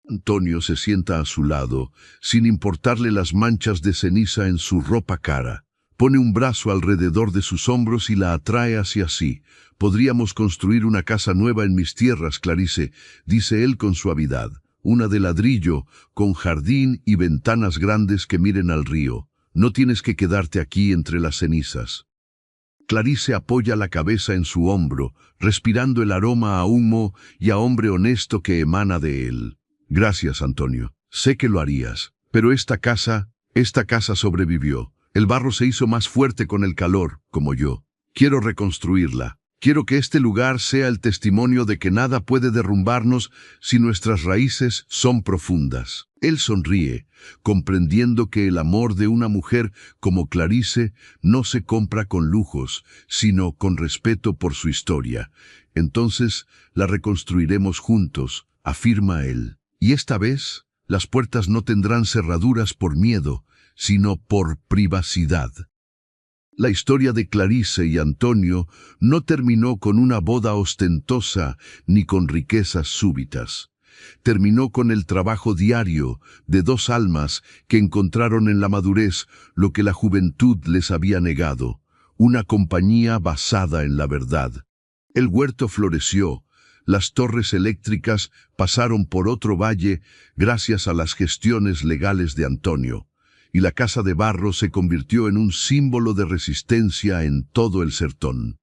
Antonio se sienta a su lado, sin importarle las manchas de ceniza en su ropa cara. Pone un brazo alrededor de sus hombros y la atrae hacia sí. «Podríamos construir una casa nueva en mis tierras, Clarice», dice él con suavidad. «Una de ladrillo, con jardín y ventanas grandes que miren al río. no tienes que quedarte aquí entre las cenizas. Clarice apoya la cabeza en su hombro, respirando el aroma a humo y a hombre honesto que emana de él. Gracias, Antonio. Sé que lo harías. Pero esta casa sobrevivió. El barro se hizo más fuerte con el calor, como yo. Quiero reconstruirla. Quiero que este lugar sea el testimonio de que nada puede derrumbarnos si nuestras raíces son profundas. Él sonríe, comprendiendo que el amor de una mujer como Clarice no se compra con lujos, sino con respeto por su historia. Entonces la reconstruiremos juntos, afirma él. Y esta vez, las puertas no tendrán cerraduras por miedo, sino por privacidad. La historia de Clarice y Antonio no terminó con una boda ostentosa ni con riquezas súbitas. Terminó con el trabajo diario de dos almas que encontraron en la madurez lo que la juventud les había negado, una compañía basada en la verdad. El huerto floreció, las torres eléctricas pasaron por otro valle gracias a las gestiones legales de Antonio, y la casa de barro se convirtió en un símbolo de resistencia en todo el sertón.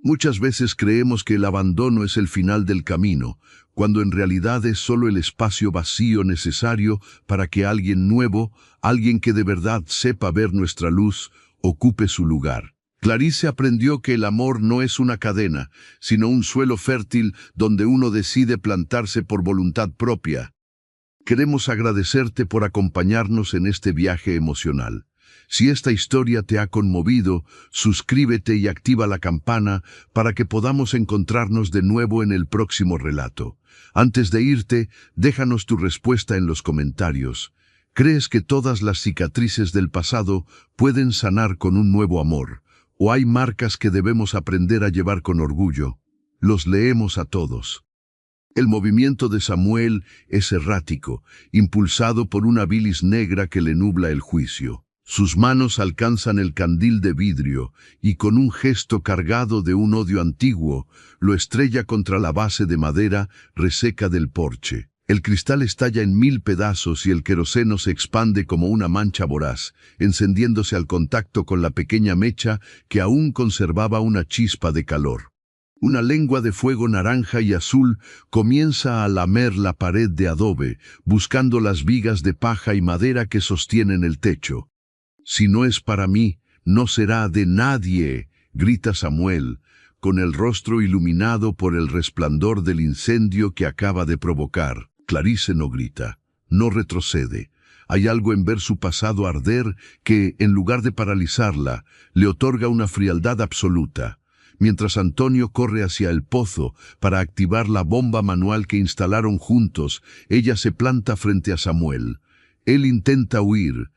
Muchas veces creemos que el abandono es el final del camino, cuando en realidad es solo el espacio vacío necesario para que alguien nuevo, alguien que de verdad sepa ver nuestra luz, ocupe su lugar. Clarice aprendió que el amor no es una cadena, sino un suelo fértil donde uno decide plantarse por voluntad propia. Queremos agradecerte por acompañarnos en este viaje emocional. Si esta historia te ha conmovido, suscríbete y activa la campana para que podamos encontrarnos de nuevo en el próximo relato. Antes de irte, déjanos tu respuesta en los comentarios. ¿Crees que todas las cicatrices del pasado pueden sanar con un nuevo amor? ¿O hay marcas que debemos aprender a llevar con orgullo? Los leemos a todos. El movimiento de Samuel es errático, impulsado por una bilis negra que le nubla el juicio. Sus manos alcanzan el candil de vidrio y con un gesto cargado de un odio antiguo, lo estrella contra la base de madera reseca del porche. El cristal estalla en 1000 pedazos y el queroseno se expande como una mancha voraz, encendiéndose al contacto con la pequeña mecha que aún conservaba una chispa de calor. Una lengua de fuego naranja y azul comienza a lamer la pared de adobe, buscando las vigas de paja y madera que sostienen el techo. «Si no es para mí, no será de nadie», grita Samuel, con el rostro iluminado por el resplandor del incendio que acaba de provocar. Clarice no grita, no retrocede. Hay algo en ver su pasado arder que, en lugar de paralizarla, le otorga una frialdad absoluta. Mientras Antonio corre hacia el pozo para activar la bomba manual que instalaron juntos, ella se planta frente a Samuel. Él intenta huir,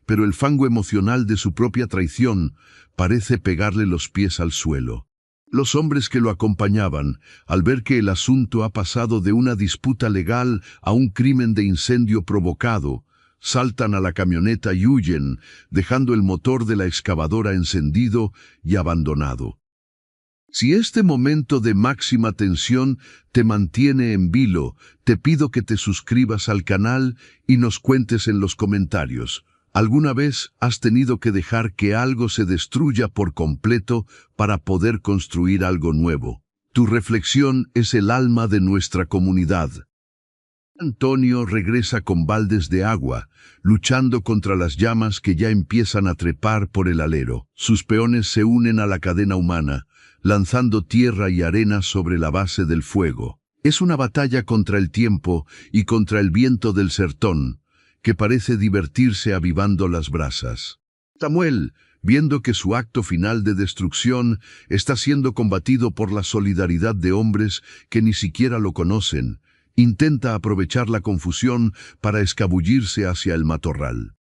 pero el fango emocional de su propia traición parece pegarle los pies al suelo. Los hombres que lo acompañaban, al ver que el asunto ha pasado de una disputa legal a un crimen de incendio provocado, saltan a la camioneta y huyen, dejando el motor de la excavadora encendido y abandonado. Si este momento de máxima tensión te mantiene en vilo, te pido que te suscribas al canal y nos cuentes en los comentarios. ¿Alguna vez has tenido que dejar que algo se destruya por completo para poder construir algo nuevo? Tu reflexión es el alma de nuestra comunidad. Antonio regresa con baldes de agua, luchando contra las llamas que ya empiezan a trepar por el alero. Sus peones se unen a la cadena humana, lanzando tierra y arena sobre la base del fuego. Es una batalla contra el tiempo y contra el viento del sertón, que parece divertirse avivando las brasas. Samuel, viendo que su acto final de destrucción está siendo combatido por la solidaridad de hombres que ni siquiera lo conocen, intenta aprovechar la confusión para escabullirse hacia el matorral.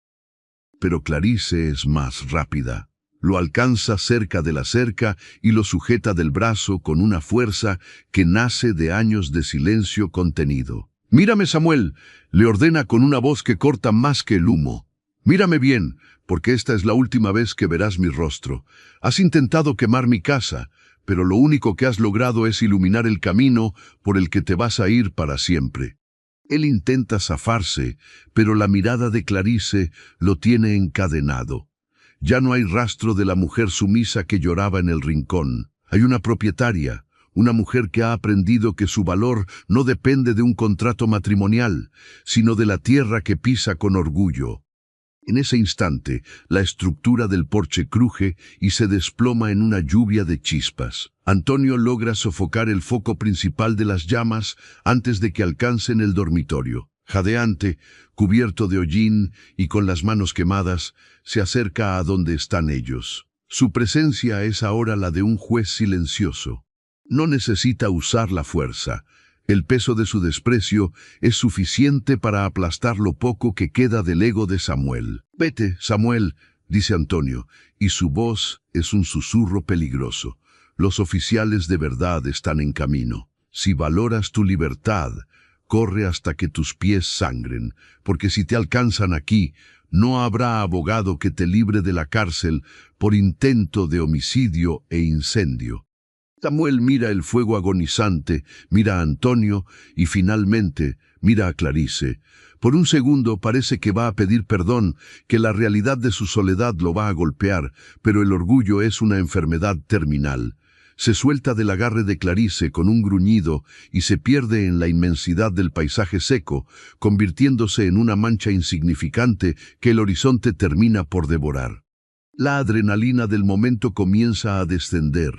Pero Clarice es más rápida. Lo alcanza cerca de la cerca y lo sujeta del brazo con una fuerza que nace de años de silencio contenido. «Mírame, Samuel», le ordena con una voz que corta más que el humo. «Mírame bien, porque esta es la última vez que verás mi rostro. Has intentado quemar mi casa, pero lo único que has logrado es iluminar el camino por el que te vas a ir para siempre». Él intenta zafarse, pero la mirada de Clarice lo tiene encadenado. Ya no hay rastro de la mujer sumisa que lloraba en el rincón. Hay una propietaria, una mujer que ha aprendido que su valor no depende de un contrato matrimonial, sino de la tierra que pisa con orgullo. En ese instante, la estructura del porche cruje y se desploma en una lluvia de chispas. Antonio logra sofocar el foco principal de las llamas antes de que alcancen el dormitorio. Jadeante, cubierto de hollín y con las manos quemadas, se acerca a donde están ellos. Su presencia es ahora la de un juez silencioso. No necesita usar la fuerza. El peso de su desprecio es suficiente para aplastar lo poco que queda del ego de Samuel. «Vete, Samuel», dice Antonio, y su voz es un susurro peligroso. «Los oficiales de verdad están en camino. Si valoras tu libertad, corre hasta que tus pies sangren, porque si te alcanzan aquí, no habrá abogado que te libre de la cárcel por intento de homicidio e incendio». Samuel mira el fuego agonizante, mira a Antonio y finalmente mira a Clarice. Por un segundo parece que va a pedir perdón, que la realidad de su soledad lo va a golpear, pero el orgullo es una enfermedad terminal. Se suelta del agarre de Clarice con un gruñido y se pierde en la inmensidad del paisaje seco, convirtiéndose en una mancha insignificante que el horizonte termina por devorar. La adrenalina del momento comienza a descender,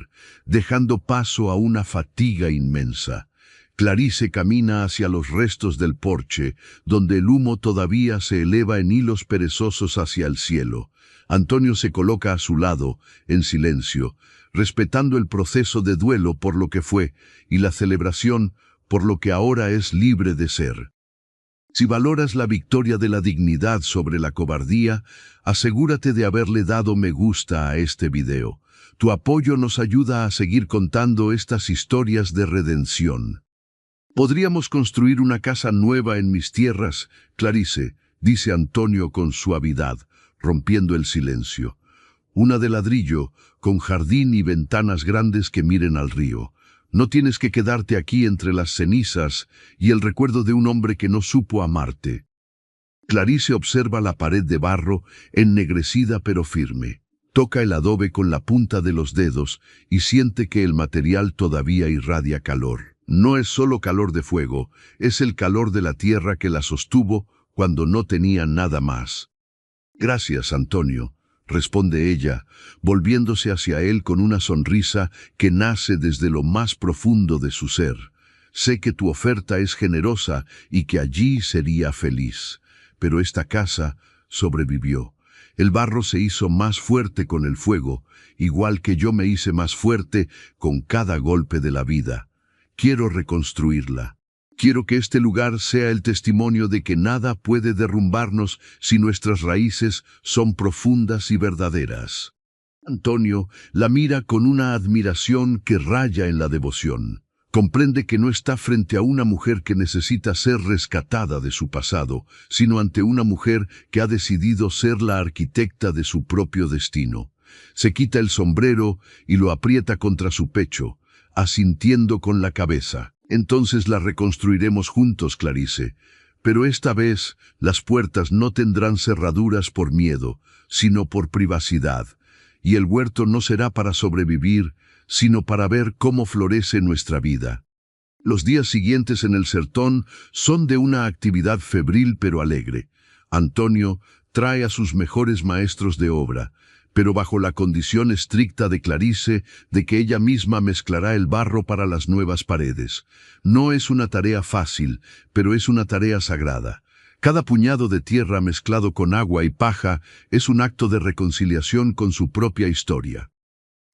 dejando paso a una fatiga inmensa. Clarice camina hacia los restos del porche, donde el humo todavía se eleva en hilos perezosos hacia el cielo. Antonio se coloca a su lado, en silencio, respetando el proceso de duelo por lo que fue y la celebración por lo que ahora es libre de ser. Si valoras la victoria de la dignidad sobre la cobardía, asegúrate de haberle dado me gusta a este video. Tu apoyo nos ayuda a seguir contando estas historias de redención. «Podríamos construir una casa nueva en mis tierras, Clarice», dice Antonio con suavidad, rompiendo el silencio. «Una de ladrillo, con jardín y ventanas grandes que miren al río. No tienes que quedarte aquí entre las cenizas y el recuerdo de un hombre que no supo amarte». Clarice observa la pared de barro, ennegrecida pero firme. Toca el adobe con la punta de los dedos y siente que el material todavía irradia calor. No es solo calor de fuego, es el calor de la tierra que la sostuvo cuando no tenía nada más. «Gracias, Antonio», responde ella, volviéndose hacia él con una sonrisa que nace desde lo más profundo de su ser. «Sé que tu oferta es generosa y que allí sería feliz. Pero esta casa sobrevivió. El barro se hizo más fuerte con el fuego, igual que yo me hice más fuerte con cada golpe de la vida. Quiero reconstruirla. Quiero que este lugar sea el testimonio de que nada puede derrumbarnos si nuestras raíces son profundas y verdaderas». Antonio la mira con una admiración que raya en la devoción. Comprende que no está frente a una mujer que necesita ser rescatada de su pasado, sino ante una mujer que ha decidido ser la arquitecta de su propio destino. Se quita el sombrero y lo aprieta contra su pecho, asintiendo con la cabeza. «Entonces la reconstruiremos juntos, Clarice. Pero esta vez las puertas no tendrán cerraduras por miedo, sino por privacidad. Y el huerto no será para sobrevivir, sino para ver cómo florece nuestra vida». Los días siguientes en el sertón son de una actividad febril pero alegre. Antonio trae a sus mejores maestros de obra, pero bajo la condición estricta de Clarice de que ella misma mezclará el barro para las nuevas paredes. No es una tarea fácil, pero es una tarea sagrada. Cada puñado de tierra mezclado con agua y paja es un acto de reconciliación con su propia historia.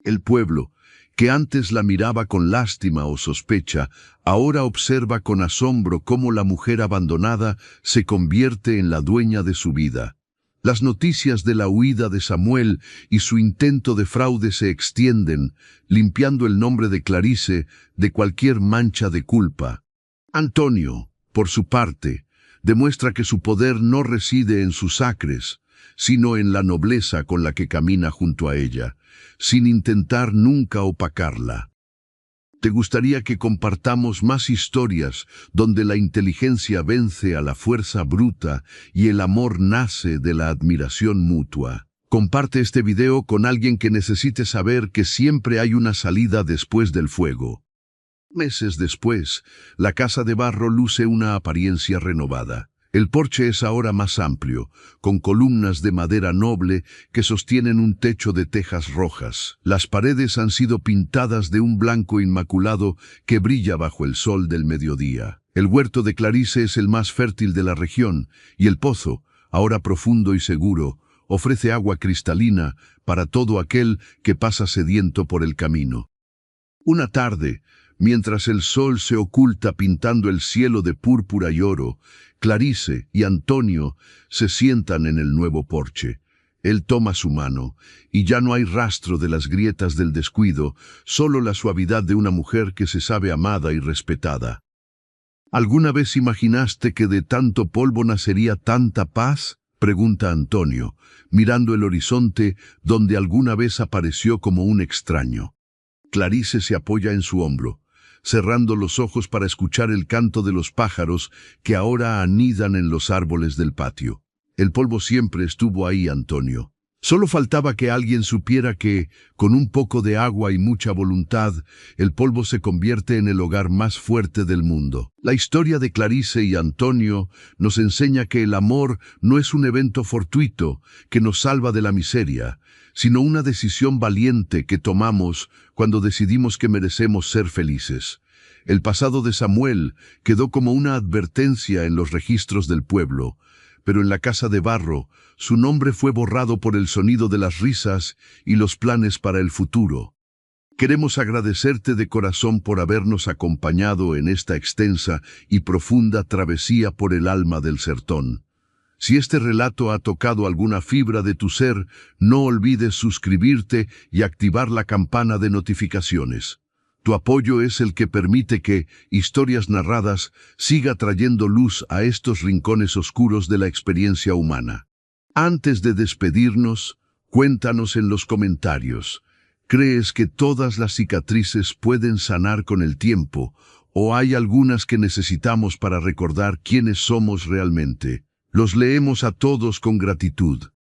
El pueblo, que antes la miraba con lástima o sospecha, ahora observa con asombro cómo la mujer abandonada se convierte en la dueña de su vida. Las noticias de la huida de Samuel y su intento de fraude se extienden, limpiando el nombre de Clarice de cualquier mancha de culpa. Antonio, por su parte, demuestra que su poder no reside en sus acres, sino en la nobleza con la que camina junto a ella, sin intentar nunca opacarla. ¿Te gustaría que compartamos más historias donde la inteligencia vence a la fuerza bruta y el amor nace de la admiración mutua? Comparte este video con alguien que necesite saber que siempre hay una salida después del fuego. Meses después, la casa de barro luce una apariencia renovada. El porche es ahora más amplio, con columnas de madera noble que sostienen un techo de tejas rojas. Las paredes han sido pintadas de un blanco inmaculado que brilla bajo el sol del mediodía. El huerto de Clarice es el más fértil de la región, y el pozo, ahora profundo y seguro, ofrece agua cristalina para todo aquel que pasa sediento por el camino. Una tarde, mientras el sol se oculta pintando el cielo de púrpura y oro, Clarice y Antonio se sientan en el nuevo porche. Él toma su mano, y ya no hay rastro de las grietas del descuido, solo la suavidad de una mujer que se sabe amada y respetada. ¿Alguna vez imaginaste que de tanto polvo nacería tanta paz? Pregunta Antonio, mirando el horizonte donde alguna vez apareció como un extraño. Clarice se apoya en su hombro, cerrando los ojos para escuchar el canto de los pájaros que ahora anidan en los árboles del patio. El polvo siempre estuvo ahí, Antonio. Solo faltaba que alguien supiera que, con un poco de agua y mucha voluntad, el polvo se convierte en el hogar más fuerte del mundo. La historia de Clarice y Antonio nos enseña que el amor no es un evento fortuito que nos salva de la miseria, sino una decisión valiente que tomamos cuando decidimos que merecemos ser felices. El pasado de Samuel quedó como una advertencia en los registros del pueblo, pero en la casa de barro, su nombre fue borrado por el sonido de las risas y los planes para el futuro. Queremos agradecerte de corazón por habernos acompañado en esta extensa y profunda travesía por el alma del sertón. Si este relato ha tocado alguna fibra de tu ser, no olvides suscribirte y activar la campana de notificaciones. Tu apoyo es el que permite que Historias Narradas siga trayendo luz a estos rincones oscuros de la experiencia humana. Antes de despedirnos, cuéntanos en los comentarios, ¿crees que todas las cicatrices pueden sanar con el tiempo, o hay algunas que necesitamos para recordar quiénes somos realmente? Los leemos a todos con gratitud.